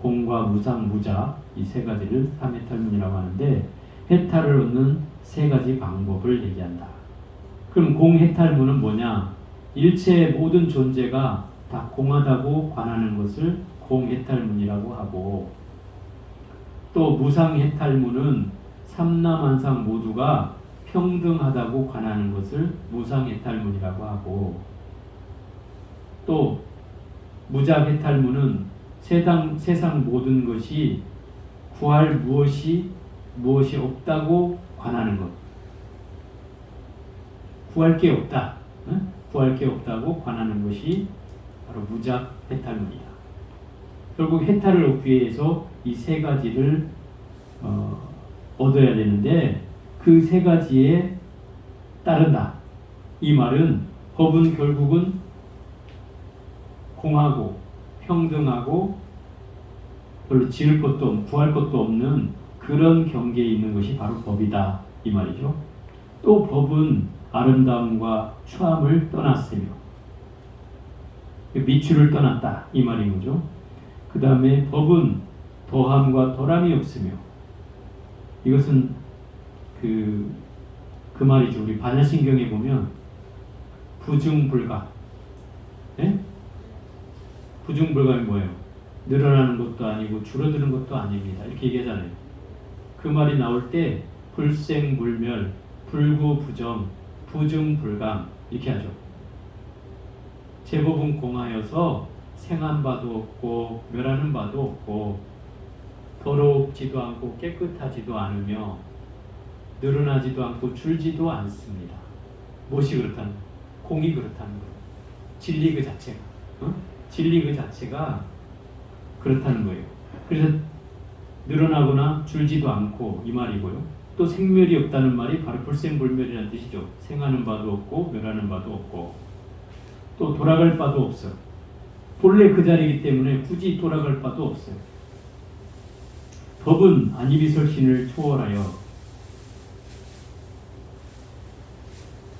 공과 무상, 무작 이 세 가지를 삼해탈문이라고 하는데, 해탈을 얻는 세 가지 방법을 얘기한다. 그럼 공해탈문은 뭐냐? 일체의 모든 존재가 다 공하다고 관하는 것을 공해탈문이라고 하고, 또 무상해탈문은 삼라만상 모두가 평등하다고 관하는 것을 무상해탈문이라고 하고, 또 무작해탈문은 세상 모든 것이 구할 무엇이 없다고 관하는 것. 구할 게 없다. 구할 게 없다고 관하는 것이 바로 무작해탈문이다. 결국 해탈을 얻기 위해서 이 세 가지를 얻어야 되는데, 그 세 가지에 따른다. 이 말은 법은 결국은 공하고 평등하고 별로 지을 것도 없고 구할 것도 없는 그런 경계에 있는 것이 바로 법이다 이 말이죠. 또 법은 아름다움과 추함을 떠났으며 미추를 떠났다 이 말인 거죠. 그 다음에 법은 더함과 덜함이 없으며, 이것은 그 말이죠. 우리 반야신경에 보면 부중불감. 네? 부중불감이 뭐예요? 늘어나는 것도 아니고 줄어드는 것도 아닙니다. 이렇게 얘기하잖아요. 그 말이 나올 때 불생불멸, 불구부정, 부중불감 이렇게 하죠. 제법은 공하여서 생한 바도 없고 멸하는 바도 없고 더럽지도 않고 깨끗하지도 않으며 늘어나지도 않고 줄지도 않습니다. 무엇이 그렇다는 거예요? 공이 그렇다는 거예요. 진리 그 자체가. 진리 그 자체가 그렇다는 거예요. 그래서 늘어나거나 줄지도 않고 이 말이고요. 또 생멸이 없다는 말이 바로 불생불멸이라는 뜻이죠. 생하는 바도 없고 멸하는 바도 없고 또 돌아갈 바도 없어요. 본래 그 자리이기 때문에 굳이 돌아갈 바도 없어요. 법은 안이비설신을 초월하여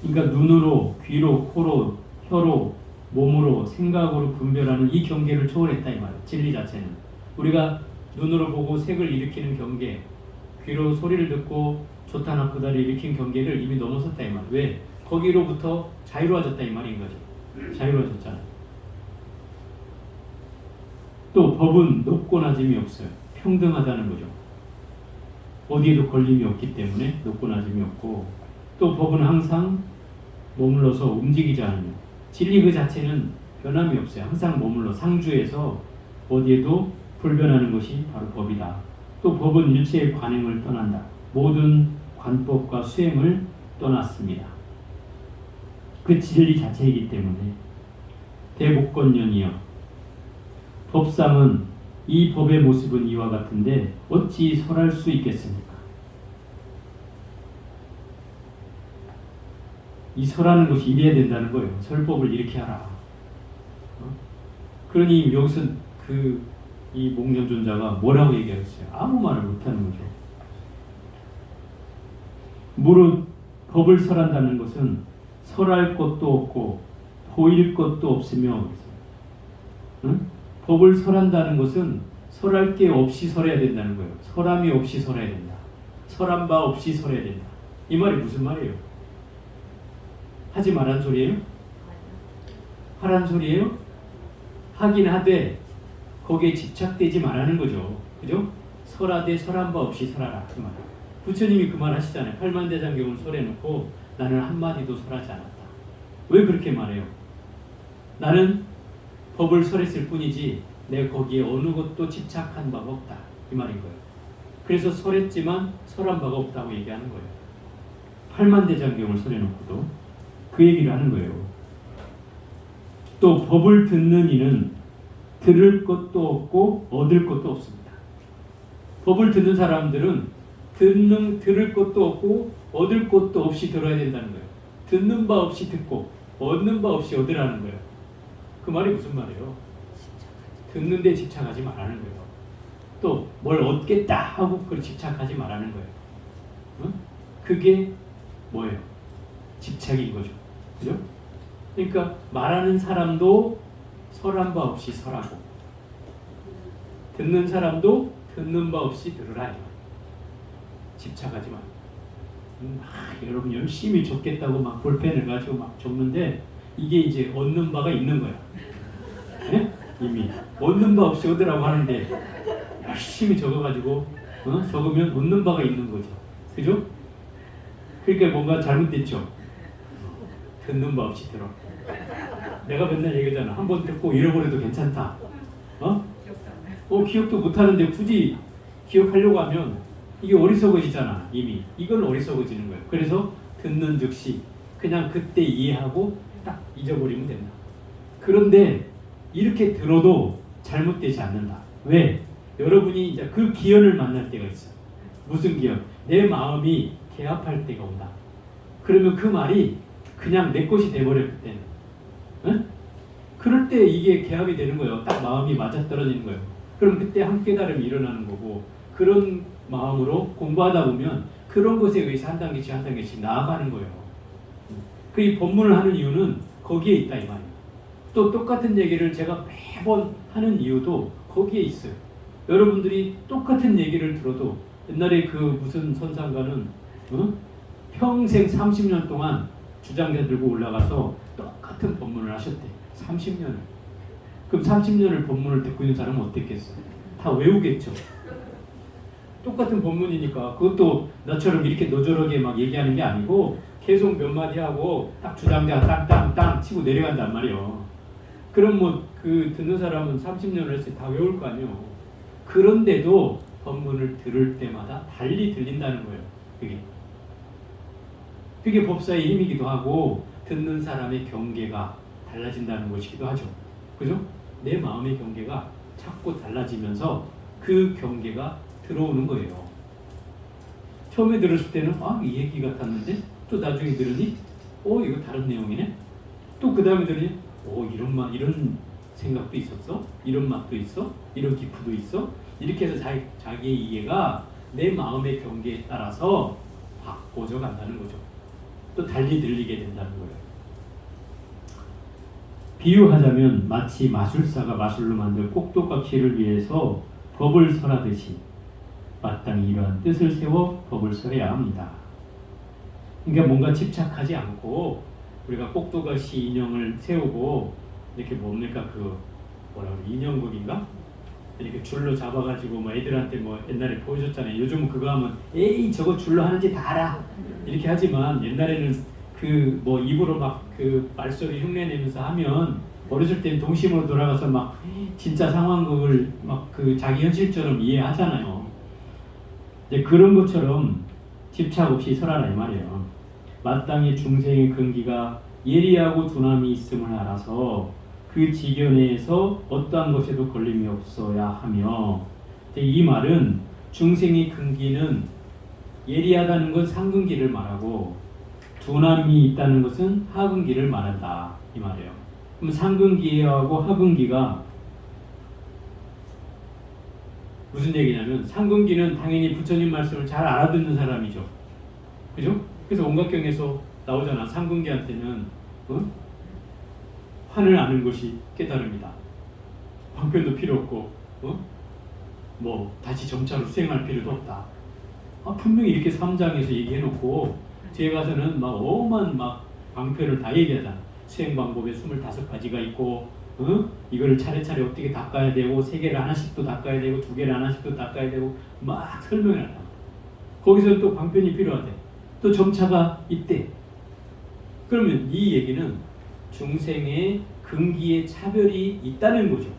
그러니까 눈으로, 귀로, 코로, 혀로, 몸으로, 생각으로 분별하는 이 경계를 초월했다 이 말이에요. 진리 자체는. 우리가 눈으로 보고 색을 일으키는 경계, 귀로 소리를 듣고 좋다 나쁘다를 일으킨 경계를 이미 넘어섰다 이 말이에요. 왜? 거기로부터 자유로워졌다 이 말인 거죠. 자유로워졌잖아요. 또 법은 높고 낮음이 없어요. 평등하다는 거죠. 어디에도 걸림이 없기 때문에 높고 낮음이 없고, 또 법은 항상 머물러서 움직이지 않으며, 진리 그 자체는 변함이 없어요. 항상 머물러 상주해서 어디에도 불변하는 것이 바로 법이다. 또 법은 일체의 관행을 떠난다. 모든 관법과 수행을 떠났습니다. 그 진리 자체이기 때문에 대목건년이여, 법상은 이 법의 모습은 이와 같은데 어찌 설할 수 있겠습니까? 이 설하는 것이 이래야 된다는 거예요. 설법을 이렇게 하라. 그러니 여기서 이 목련존자가 뭐라고 얘기했어요? 아무 말을 못하는 거죠. 무릇 법을 설한다는 것은 설할 것도 없고 보일 것도 없으며, 응? 법을 설한다는 것은 설할 게 없이 설해야 된다는 거예요. 설함이 없이 설해야 된다. 설한 바 없이 설해야 된다. 이 말이 무슨 말이에요? 하지 말란 소리예요? 하란 소리예요? 하긴 하되 거기에 집착되지 말라는 거죠. 그죠? 설하되 설한 바 없이 설하라. 그 말. 부처님이 그 말 하시잖아요. 팔만대장경을 설해놓고 나는 한마디도 설하지 않았다. 왜 그렇게 말해요? 나는 법을 설했을 뿐이지 내가 거기에 어느 것도 집착한 바가 없다. 이 말인 거예요. 그래서 설했지만 설한 바가 없다고 얘기하는 거예요. 팔만대장경을 설해놓고도 그 얘기를 하는 거예요. 또 법을 듣는 이는 들을 것도 없고 얻을 것도 없습니다. 법을 듣는 사람들은 들을 것도 없고 얻을 것도 없이 들어야 된다는 거예요. 듣는 바 없이 듣고 얻는 바 없이 얻으라는 거예요. 그 말이 무슨 말이에요? 듣는 데 집착하지 말라는 거예요. 또 뭘 얻겠다 하고 그걸 집착하지 말라는 거예요. 응? 그게 뭐예요? 집착인 거죠. 그죠? 그러니까 말하는 사람도 설한 바 없이 설하고, 듣는 사람도 듣는 바 없이 들으라. 집착하지 마. 여러분 열심히 적겠다고 막 볼펜을 가지고 막 적는데 이게 이제 얻는 바가 있는 거야. 네? 이미 얻는 바 없이 얻으라고 하는데 열심히 적어가지고 적으면 얻는 바가 있는 거죠. 그죠? 그러니까 뭔가 잘못됐죠. 듣는 바 없이 들어. 내가 맨날 얘기하잖아. 한번 듣고 잃어버려도 괜찮다. 기억도 못하는데 굳이 기억하려고 하면 이게 어리석어지잖아. 이미 이건 어리석어지는 거예요. 그래서 듣는 즉시 그냥 그때 이해하고 딱 잊어버리면 된다. 그런데 이렇게 들어도 잘못되지 않는다. 왜? 여러분이 이제 그 기연을 만날 때가 있어요. 무슨 기연? 내 마음이 개합할 때가 온다. 그러면 그 말이 그냥 내 것이 돼버려 그때는. 응? 그럴 때 이게 개합이 되는 거예요. 딱 마음이 맞아떨어지는 거예요. 그럼 그때 한 깨달음이 일어나는 거고, 그런 마음으로 공부하다 보면 그런 것에 의해서 한 단계씩 한 단계씩 나아가는 거예요. 그 이 법문을 하는 이유는 거기에 있다 이 말이에요. 또 똑같은 얘기를 제가 매번 하는 이유도 거기에 있어요. 여러분들이 똑같은 얘기를 들어도 옛날에 그 무슨 선상가는 평생 30년 동안 주장자 들고 올라가서 똑같은 법문을 하셨대. 30년을. 그럼 30년을 법문을 듣고 있는 사람은 어땠겠어요? 다 외우겠죠. 똑같은 법문이니까 그것도 나처럼 이렇게 너저러게 막 얘기하는 게 아니고 계속 몇 마디 하고 딱 주장자 땅땅땅 치고 내려간단 말이에요. 그럼 뭐 그 듣는 사람은 30년을 했을 때 다 외울 거 아니에요. 그런데도 법문을 들을 때마다 달리 들린다는 거예요. 그게 법사의 힘이기도 하고 듣는 사람의 경계가 달라진다는 것이기도 하죠. 그죠? 내 마음의 경계가 자꾸 달라지면서 그 경계가 들어오는 거예요. 처음에 들었을 때는 이 얘기 같았는데 또 나중에 들으니 이거 다른 내용이네. 또 그 다음에 들으니 이런 생각도 있었어? 이런 맛도 있어? 이런 기프도 있어? 이렇게 해서 자기의 이해가 내 마음의 경계에 따라서 바꿔져 간다는 거죠. 또 달리 들리게 된다는 거예요. 비유하자면 마치 마술사가 마술로 만든 꼭두각시를 위해서 법을 설하듯이 마땅히 이러한 뜻을 세워 법을 설해야 합니다. 그러니까 뭔가 집착하지 않고 우리가 꼭두각시 인형을 세우고 이렇게 뭡니까 그 뭐라고 인형극인가? 이렇게 줄로 잡아가지고 뭐 애들한테 뭐 옛날에 보여줬잖아요. 요즘은 그거 하면 에이 저거 줄로 하는지 다 알아 이렇게 하지만 옛날에는 그 뭐 입으로 막 그 말소리 흉내내면서 하면 어렸을 땐 동심으로 돌아가서 막 진짜 상황극을 막 그 자기 현실처럼 이해하잖아요. 이제 그런 것처럼 집착 없이 설하라 이 말이에요. 마땅히 중생의 근기가 예리하고 두남이 있음을 알아서 그 지견에서 어떠한 것에도 걸림이 없어야 하며, 이 말은 중생의 근기는 예리하다는 건 상근기를 말하고 두남이 있다는 것은 하근기를 말한다 이 말이에요. 그럼 상근기하고 하근기가 무슨 얘기냐면 상근기는 당연히 부처님 말씀을 잘 알아듣는 사람이죠. 그죠? 그래서 온각경에서 나오잖아. 상근기한테는 환을 아는 것이 깨달음이다. 방편도 필요 없고 뭐 다시 점차로 수행할 필요도 없다. 분명히 이렇게 3장에서 얘기해놓고 뒤에 가서는 막 오만 막 방편을 다 얘기하잖아. 수행 방법에 25가지가 있고 이거를 차례차례 어떻게 닦아야 되고 3개를 하나씩도 닦아야 되고 2개를 하나씩도 닦아야 되고 막 설명을 한다. 거기서는 또 방편이 필요하대. 또 점차가 있대. 그러면 이 얘기는 중생의 근기의 차별이 있다는 거죠.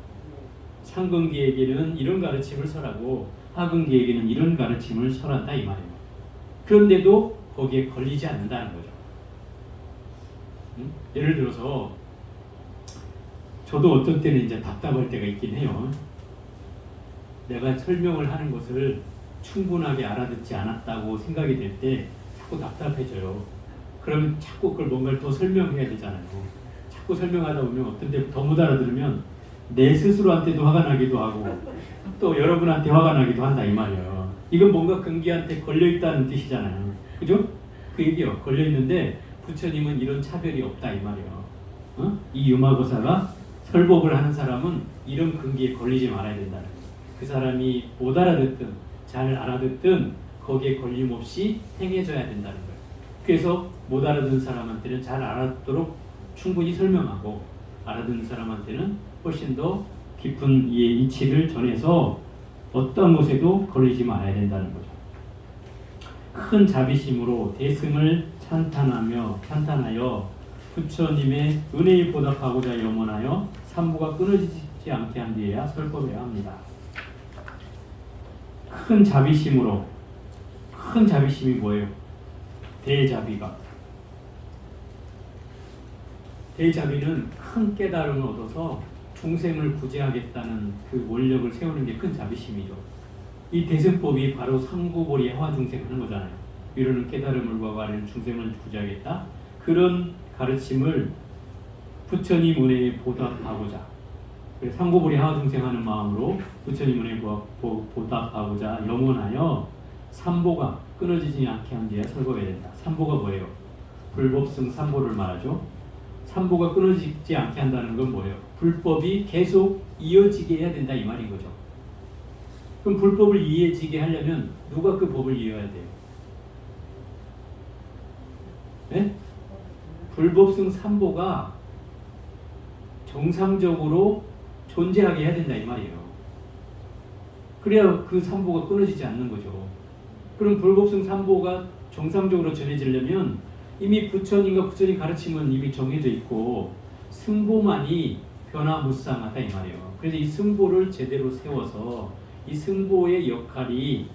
상근기에게는 이런 가르침을 설하고 하근기에게는 이런 가르침을 설한다 이 말이에요. 그런데도 거기에 걸리지 않는다는 거죠. 예를 들어서 저도 어떤 때는 이제 답답할 때가 있긴 해요. 내가 설명을 하는 것을 충분하게 알아듣지 않았다고 생각이 될 때 자꾸 답답해져요. 그러면 자꾸 그걸 뭔가를 더 설명해야 되잖아요. 자꾸 설명하다 보면 어떤 때 더 못 알아들으면 내 스스로한테도 화가 나기도 하고 또 여러분한테 화가 나기도 한다 이 말이에요. 이건 뭔가 근기한테 걸려있다는 뜻이잖아요. 그죠? 그 얘기요. 걸려있는데 부처님은 이런 차별이 없다 이 말이에요. 이 유마거사가 설법을 하는 사람은 이런 근기에 걸리지 말아야 된다는 거예요. 그 사람이 못 알아듣든 잘 알아듣든 거기에 걸림없이 행해져야 된다는 거예요. 그래서 못 알아듣는 사람한테는 잘 알아듣도록 충분히 설명하고 알아듣는 사람한테는 훨씬 더 깊은 이해 이치를 전해서 어떤 것에도 걸리지 말아야 된다는 거죠. 큰 자비심으로 대승을 찬탄하여 부처님의 은혜에 보답하고자 염원하여 삼보가 끊어지지 않게 한 뒤에야 설법해야 합니다. 큰 자비심으로, 큰 자비심이 뭐예요? 대자비는 큰 깨달음을 얻어서 중생을 구제하겠다는 그 원력을 세우는 게 큰 자비심이죠. 이 대승법이 바로 상구보리 하와중생 하는 거잖아요. 위로는 깨달음을 구하고 아래는 중생을 구제하겠다. 그런 가르침을 부처님 은혜에 보답하고자, 상구보리 하와중생 하는 마음으로 부처님 은혜에 보답하고자 염원하여 삼보가 끊어지지 않게 한 뒤에 설법해야 된다. 삼보가 뭐예요? 불법승 삼보를 말하죠. 삼보가 끊어지지 않게 한다는 건 뭐예요? 불법이 계속 이어지게 해야 된다 이 말인 거죠. 그럼 불법을 이어지게 하려면 누가 그 법을 이어야 돼요? 네? 불법승 삼보가 정상적으로 존재하게 해야 된다 이 말이에요. 그래야 그 삼보가 끊어지지 않는 거죠. 그럼 불법승 삼보가 정상적으로 전해지려면 이미 부처님과 부처님 가르침은 이미 정해져 있고 승보만이 변화무쌍하다 이 말이에요. 그래서 이 승보를 제대로 세워서 이 승보의 역할이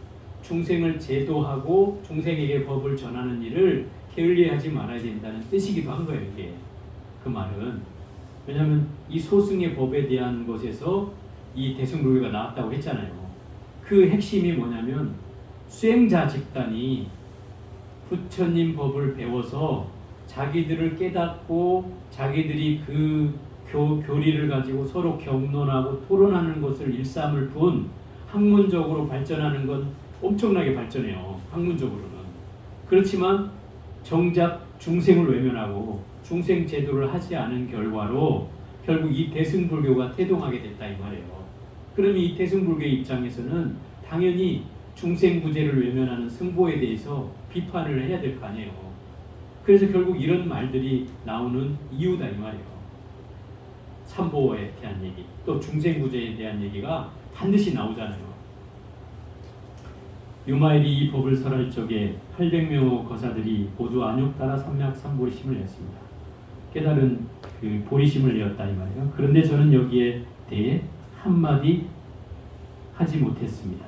중생을 제도하고 중생에게 법을 전하는 일을 게을리하지 말아야 된다는 뜻이기도 한 거예요. 이게 그 말은 왜냐하면 이 소승의 법에 대한 것에서 이 대승불교가 나왔다고 했잖아요. 그 핵심이 뭐냐면 수행자 집단이 부처님 법을 배워서 자기들을 깨닫고 자기들이 그 교리를 가지고 서로 격론하고 토론하는 것을 일삼을 뿐 학문적으로 발전하는 건 엄청나게 발전해요. 학문적으로는. 그렇지만 정작 중생을 외면하고 중생 제도를 하지 않은 결과로 결국 이 대승불교가 태동하게 됐다 이 말이에요. 그러면 이 대승불교의 입장에서는 당연히 중생구제를 외면하는 승보에 대해서 비판을 해야 될 거 아니에요. 그래서 결국 이런 말들이 나오는 이유다 이 말이에요. 삼보에 대한 얘기, 또 중생구제에 대한 얘기가 반드시 나오잖아요. 유마일이 이 법을 설할 적에 800명 거사들이 모두 안욕 따라 삼약 삼보리심을 냈습니다. 깨달은 그 보리심을 내었다 이 말이에요. 그런데 저는 여기에 대해 한마디 하지 못했습니다.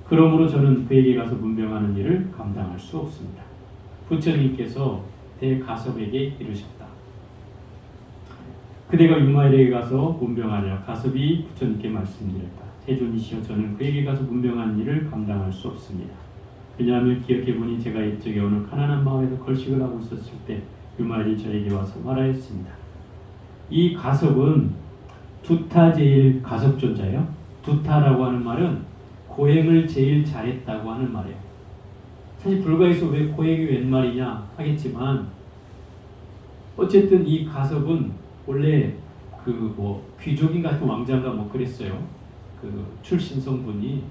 그러므로 저는 그에게 가서 문병하는 일을 감당할 수 없습니다. 부처님께서 대가섭에게 이르셨다. 그대가 유마일에게 가서 문병하라. 가섭이 부처님께 말씀드렸다. 세존이시여, 저는 그에게 가서 문병하는 일을 감당할 수 없습니다. 왜냐하면 기억해보니 제가 이쪽에 어느 가난한 마을에서 걸식을 하고 있었을 때 유마일이 저에게 와서 말하였습니다. 이 가섭은 두타 제일 가섭존자예요. 두타라고 하는 말은 고행을 제일 잘했다고 하는 말이에요. 사실 불가에서 왜 고행이 웬 말이냐 하겠지만 어쨌든 이 가섭은 원래 그 귀족인가 왕자인가 그랬어요. 그 출신 성분이.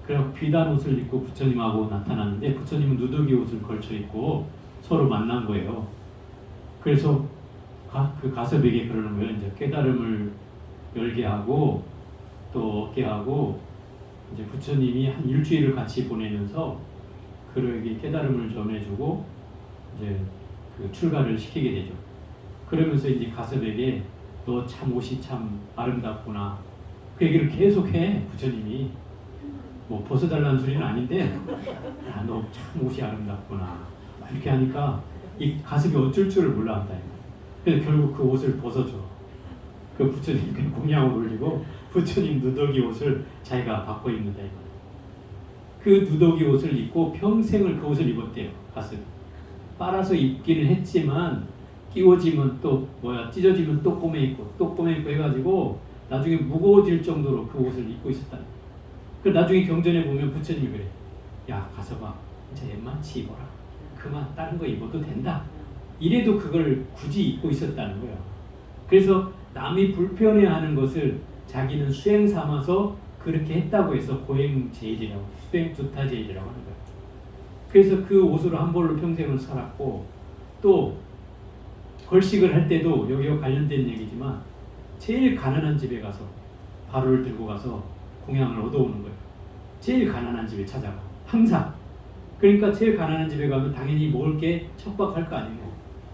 그래서 비단 옷을 입고 부처님하고 나타났는데 부처님은 누더기 옷을 걸쳐 입고 서로 만난 거예요. 그래서 그 가섭에게 그러는 거예요. 이제 깨달음을 열게 하고 또 얻게 하고 이제 부처님이 한 일주일을 같이 보내면서 그에게 깨달음을 전해주고 이제 그 출가를 시키게 되죠. 그러면서 이제 가섭에게 너 참 옷이 참 아름답구나. 그 얘기를 계속 해 부처님이. 뭐 벗어달라는 소리는 아닌데 너 참 옷이 아름답구나 이렇게 하니까 이 가섭이 어쩔 줄을 몰라 한다. 그래서 결국 그 옷을 벗어줘. 그 부처님 그 공양을 올리고 부처님 누더기 옷을 자기가 바꿔 입는다. 그 누더기 옷을 입고 평생을 그 옷을 입었대요. 가섭이. 빨아서 입기는 했지만 끼워지면 또 찢어지면 또 꼬매 입고 또 꼬매 입고 해가지고 나중에 무거워질 정도로 그 옷을 입고 있었다. 그 나중에 경전에 보면 부처님이 그래. 야 가섭아, 이제 웬만치 입어라. 그만 다른 거 입어도 된다. 이래도 그걸 굳이 입고 있었다는 거예요. 그래서 남이 불편해하는 것을 자기는 수행 삼아서 그렇게 했다고 해서 고행제일이라고, 수행두타제일이라고 하는 거예요. 그래서 그 옷으로 한 벌로 평생을 살았고, 또 걸식을 할 때도 여기와 관련된 얘기지만 제일 가난한 집에 가서 바로를 들고 가서 공양을 얻어오는 거예요. 제일 가난한 집에 찾아가. 항상. 그러니까 제일 가난한 집에 가면 당연히 먹을 게 척박할 거 아니에요.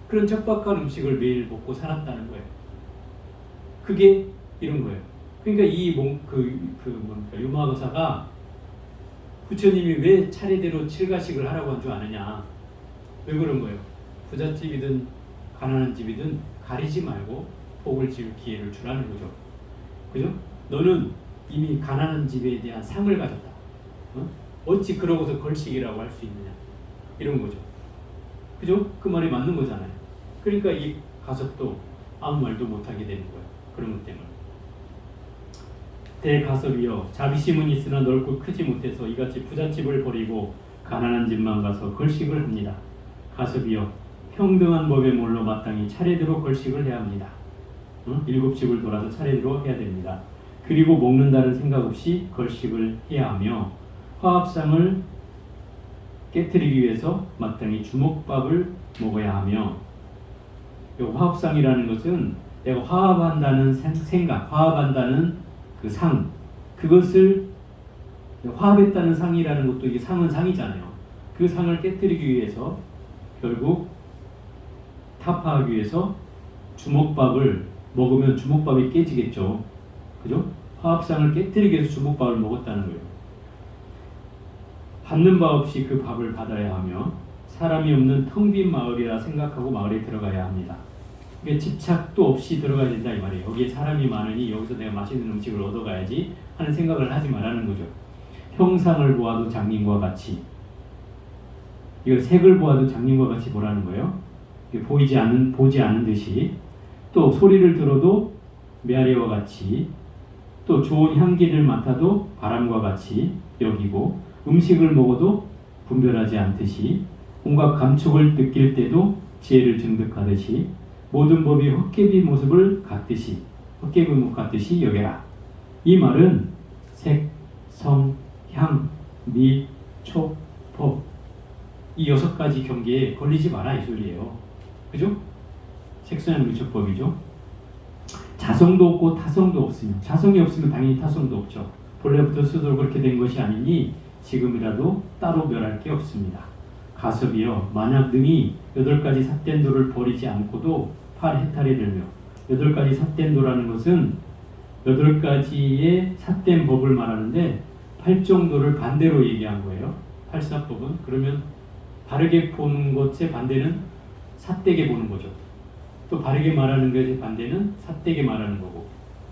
그런 척박한 음식을 매일 먹고 살았다는 거예요. 그게 이런 거예요. 그러니까 이 유마거사가 부처님이 왜 차례대로 칠가식을 하라고 한 줄 아느냐. 왜 그런 거예요? 부잣집이든 가난한 집이든 가리지 말고 복을 지을 기회를 주라는 거죠. 그죠? 너는 이미 가난한 집에 대한 상을 가졌다. 어찌 그러고서 걸식이라고 할 수 있느냐. 이런 거죠. 그죠? 그 말이 맞는 거잖아요. 그러니까 이 가섭도 아무 말도 못하게 되는 거예요. 그런 것 때문에. 대가섭이여, 자비심은 있으나 넓고 크지 못해서 이같이 부잣집을 버리고 가난한 집만 가서 걸식을 합니다. 가섭이여, 평등한 법에 몰로 마땅히 차례대로 걸식을 해야 합니다. 7집을 돌아서 차례대로 해야 됩니다. 그리고 먹는다는 생각 없이 걸식을 해야 하며 화합상을 깨트리기 위해서 마땅히 주먹밥을 먹어야 하며, 화합상이라는 것은 내가 화합한다는 생각, 화합한다는 그 상, 그것을 화합했다는 상이라는 것도 이게 상은 상이잖아요. 그 상을 깨트리기 위해서 결국 타파하기 위해서 주먹밥을 먹으면 주먹밥이 깨지겠죠. 그죠? 화합상을 깨트리기 위해서 주먹밥을 먹었다는 거예요. 받는 바 없이 그 밥을 받아야 하며 사람이 없는 텅 빈 마을이라 생각하고 마을에 들어가야 합니다. 그러니까 집착도 없이 들어가야 된다 이 말이에요. 여기에 사람이 많으니 여기서 내가 맛있는 음식을 얻어가야지 하는 생각을 하지 말라는 거죠. 형상을 보아도 장님과 같이, 이거 색을 보아도 장님과 같이 보라는 거예요. 보지 않는 듯이, 또 소리를 들어도 메아리와 같이, 또 좋은 향기를 맡아도 바람과 같이 여기고, 음식을 먹어도 분별하지 않듯이, 온갖 감촉을 느낄 때도 지혜를 증득하듯이 모든 법이 헛개비 모습을 같듯이 헛개비 모습 같듯이 여겨라. 이 말은 색, 성, 향, 미, 촉, 법 이 6가지 경계에 걸리지 마라 이 소리예요. 그죠? 색소향 미촉법이죠. 자성도 없고 타성도 없으면 자성이 없으면 당연히 타성도 없죠. 본래부터 스스로 그렇게 된 것이 아니니 지금이라도 따로 멸할 게 없습니다. 가섭이여 만약 능히 8가지 삿된 도를 버리지 않고도 팔해탈에 들며 8가지 삿된 도라는 것은 8가지의 삿된 법을 말하는데 8정도를 반대로 얘기한 거예요. 팔사법은. 그러면 바르게 보는 것의 반대는 삿되게 보는 거죠. 또 바르게 말하는 것의 반대는 삿되게 말하는 거고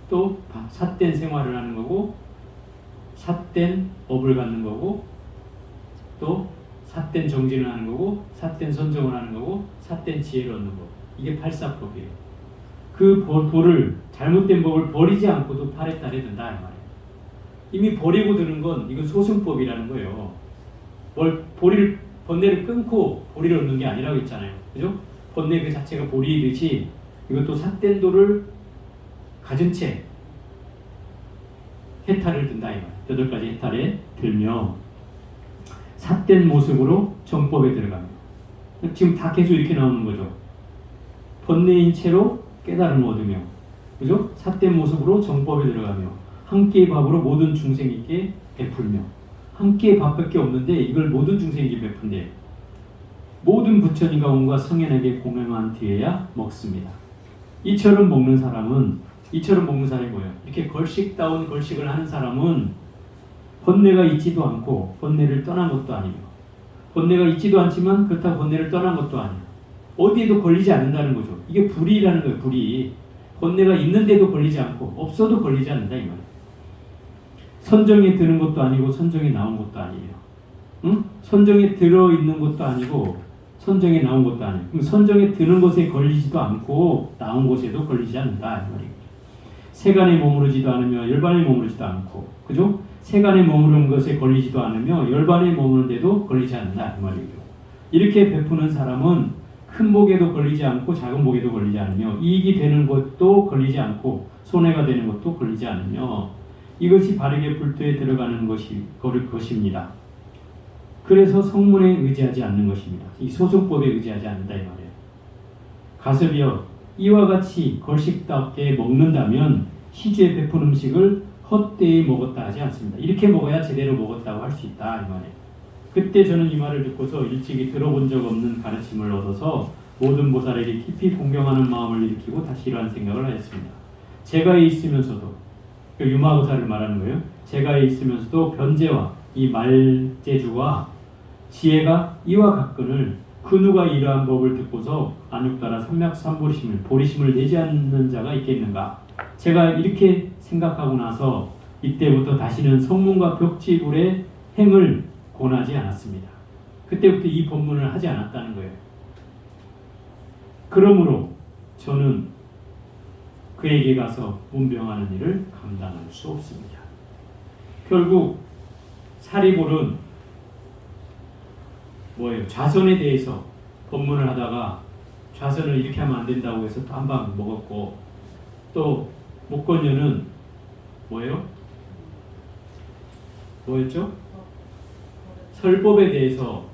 또 삿된 생활을 하는 거고 삿된 업을 갖는 거고 또 삿된 정진을 하는 거고 삿된 선정을 하는 거고 삿된 지혜를 얻는 거. 이게 팔사법이에요. 그 도를 잘못된 법을 버리지 않고도 팔해탈에 든다 이 말이에요. 이미 버리고 드는 건 이건 소승법이라는 거예요. 번뇌를 끊고 보리를 얻는 게 아니라고 했잖아요. 그죠? 번뇌 그 자체가 보리이듯이 이것도 삿된 도를 가진 채 해탈을 든다 이 말. 8가지 해탈에 들며 삿된 모습으로 정법에 들어가며 지금 다 계속 이렇게 나오는 거죠. 번뇌인 채로 깨달음을 얻으며 그죠? 삿된 모습으로 정법에 들어가며 한 끼의 밥으로 모든 중생에게 베풀며 한 끼의 밥밖에 없는데 이걸 모든 중생에게 베푼대요. 모든 부처님과 온갖 성현에게 공양한 뒤에야 먹습니다. 이처럼 먹는 사람이 뭐예요? 이렇게 걸식다운 걸식을 하는 사람은 번뇌가 있지도 않고 번뇌를 떠난 것도 아니고 번뇌가 있지도 않지만 그렇다고 번뇌를 떠난 것도 아니에요. 어디에도 걸리지 않는다는 거죠. 이게 불이라는 거예요. 불이. 번뇌가 있는데도 걸리지 않고 없어도 걸리지 않는다 이 말이에요. 선정에 드는 것도 아니고 선정에 나온 것도 아니에요. 응? 선정에 들어있는 것도 아니고 선정에 나온 것도 아니에요. 그럼 선정에 드는 것에 걸리지도 않고 나온 것에도 걸리지 않는다 이 말이에요. 세간에 머무르지도 않으며 열반에 머무르지도 않고 그죠? 세간에 머무르는 것에 걸리지도 않으며 열반에 머무르는데도 걸리지 않는다 이 말이죠. 이렇게 베푸는 사람은 큰 복에도 걸리지 않고 작은 복에도 걸리지 않으며 이익이 되는 것도 걸리지 않고 손해가 되는 것도 걸리지 않으며 이것이 바르게 불도에 들어가는 것입니다. 그래서 성문에 의지하지 않는 것입니다. 이 소승법에 의지하지 않는다 이 말이에요. 가섭이여 이와 같이 걸식답게 먹는다면 시주에 베푼 음식을 헛되이 먹었다 하지 않습니다. 이렇게 먹어야 제대로 먹었다고 할 수 있다 이 말이에요. 그때 저는 이 말을 듣고서 일찍이 들어본 적 없는 가르침을 얻어서 모든 보살에게 깊이 공경하는 마음을 일으키고 다시 이러한 생각을 하였습니다. 제가에 있으면서도 유마보살을 말하는 거예요. 제가에 있으면서도 변제와 이 말제주와 지혜가 이와 같거늘 그 누가 이러한 법을 듣고서 안육따라 삼맥삼보리심을 보리심을 내지 않는 자가 있겠는가. 제가 이렇게 생각하고 나서 이때부터 다시는 성문과 벽지불의 행을 권하지 않았습니다. 그때부터 이 법문을 하지 않았다는 거예요. 그러므로 저는 그에게 가서 문병하는 일을 감당할 수 없습니다. 결국 사리불은 뭐예요? 좌선에 대해서 법문을 하다가 좌선을 이렇게 하면 안 된다고 해서 또 한 방 먹었고 또 목건녀는 뭐예요? 뭐였죠? 설법에 대해서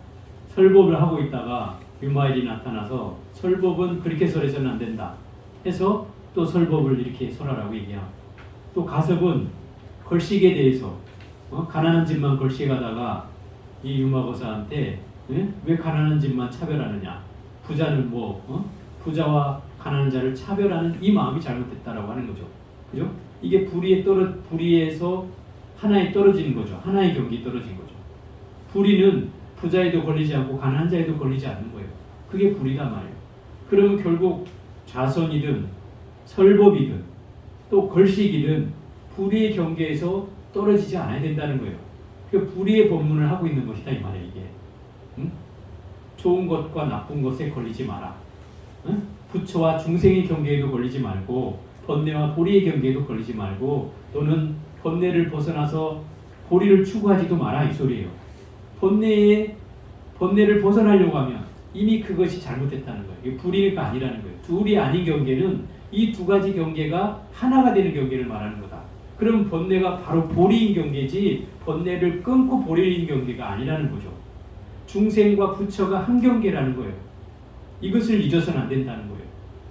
설법을 하고 있다가 유마일이 나타나서 설법은 그렇게 설해서는 안 된다 해서 또 설법을 이렇게 설하라고 얘기하고 또 가섭은 걸식에 대해서 가난한 집만 걸식하다가 이 유마거사한테 왜 가난한 집만 차별하느냐 부자는 부자와 가난한 자를 차별하는 이 마음이 잘못됐다라고 하는 거죠. 그죠? 이게 불의에서 하나에 떨어지는 거죠. 하나의 경계에 떨어진 거죠. 불의는 부자에도 걸리지 않고 가난한 자에도 걸리지 않는 거예요. 그게 불의다 말이에요. 그러면 결국 좌선이든 설법이든 또 걸식이든 불의의 경계에서 떨어지지 않아야 된다는 거예요. 그 불의의 법문을 하고 있는 것이다 이 말이에요. 이게 좋은 것과 나쁜 것에 걸리지 마라. 부처와 중생의 경계에도 걸리지 말고 번뇌와 보리의 경계에도 걸리지 말고 또는 번뇌를 벗어나서 보리를 추구하지도 마라 이 소리예요. 번뇌를 벗어나려고 하면 이미 그것이 잘못됐다는 거예요. 이게 불이니까 아니라는 거예요. 둘이 아닌 경계는 이 두 가지 경계가 하나가 되는 경계를 말하는 거다. 그럼 번뇌가 바로 보리인 경계지 번뇌를 끊고 보리인 경계가 아니라는 거죠. 중생과 부처가 한 경계라는 거예요. 이것을 잊어서는 안 된다는 거예요.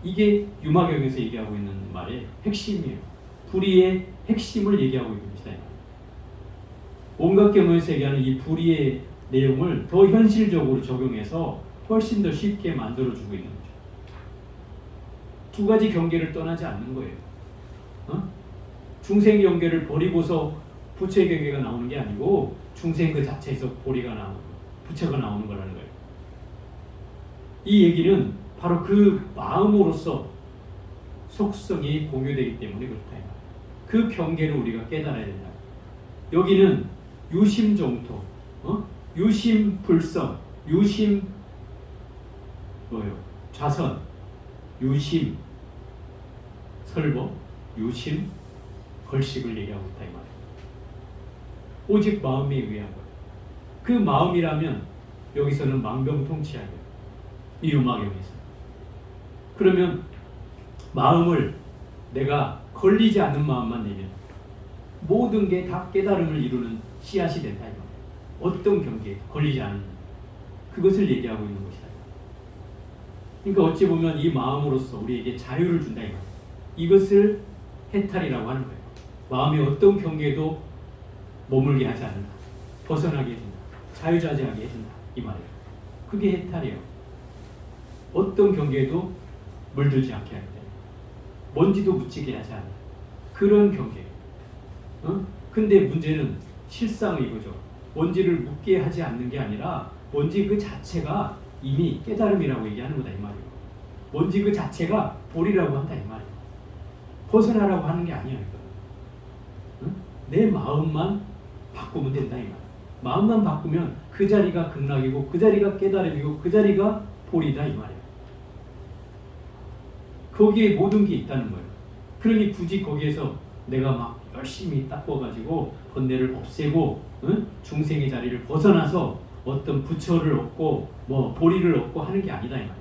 이게 유마경에서 얘기하고 있는 말의 핵심이에요. 불의의 핵심을 얘기하고 있는 것이다. 온갖 경우에서 얘기하는 이 불의의 내용을 더 현실적으로 적용해서 훨씬 더 쉽게 만들어주고 있는 거죠. 두 가지 경계를 떠나지 않는 거예요. 중생 경계를 버리고서 부처의 경계가 나오는 게 아니고 중생 그 자체에서 보리가 나오고 부처가 나오는 거라는 거예요. 이 얘기는 바로 그 마음으로서 속성이 공유되기 때문에 그렇다. 그 경계를 우리가 깨달아야 된다. 여기는 유심종토, 유심불선, 유심 좌선, 유심 설법, 유심 걸식을 얘기하고 있다 이 말이에요. 오직 마음에 의한 거예요. 그 마음이라면 여기서는 망병통치하게 이 유마경에서. 그러면 마음을 내가 걸리지 않는 마음만 내면 모든 게 다 깨달음을 이루는 씨앗이 된다 이 말이에요. 어떤 경계에 걸리지 않는 그것을 얘기하고 있는 것이다. 그러니까 어찌 보면 이 마음으로서 우리에게 자유를 준다 이 말이에요. 이것을 해탈이라고 하는 거예요. 마음이 어떤 경계에도 머물게 하지 않는다. 벗어나게 해준다. 자유자재하게 해준다. 이 말이에요. 그게 해탈이에요. 어떤 경계에도 물들지 않게 하기 때문에 먼지도 묻히게 하지 않는다. 그런 경계. 근데 문제는 실상은 이거죠. 먼지를 묻게 하지 않는 게 아니라 먼지 그 자체가 이미 깨달음이라고 얘기하는 거다 이 말이에요. 먼지 그 자체가 보리라고 한다 이 말이에요. 벗어나라고 하는 게 아니야 이거. 내 마음만 바꾸면 된다 이 말이에요. 마음만 바꾸면 그 자리가 극락이고 그 자리가 깨달음이고 그 자리가 보리다 이 말이에요. 거기에 모든 게 있다는 거예요. 그러니 굳이 거기에서 내가 막 열심히 닦아가지고 번뇌를 없애고 중생의 자리를 벗어나서 어떤 부처를 얻고 뭐 보리를 얻고 하는 게 아니다 이 말이에요.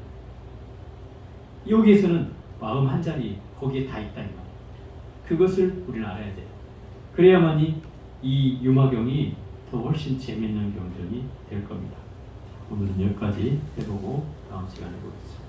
여기에서는 마음 한 자리 거기에 다 있다 이 말이에요. 그것을 우리는 알아야 돼요. 그래야만이 이 유마경이 더 훨씬 재미있는 경전이 될 겁니다. 오늘은 여기까지 해보고 다음 시간에 보겠습니다.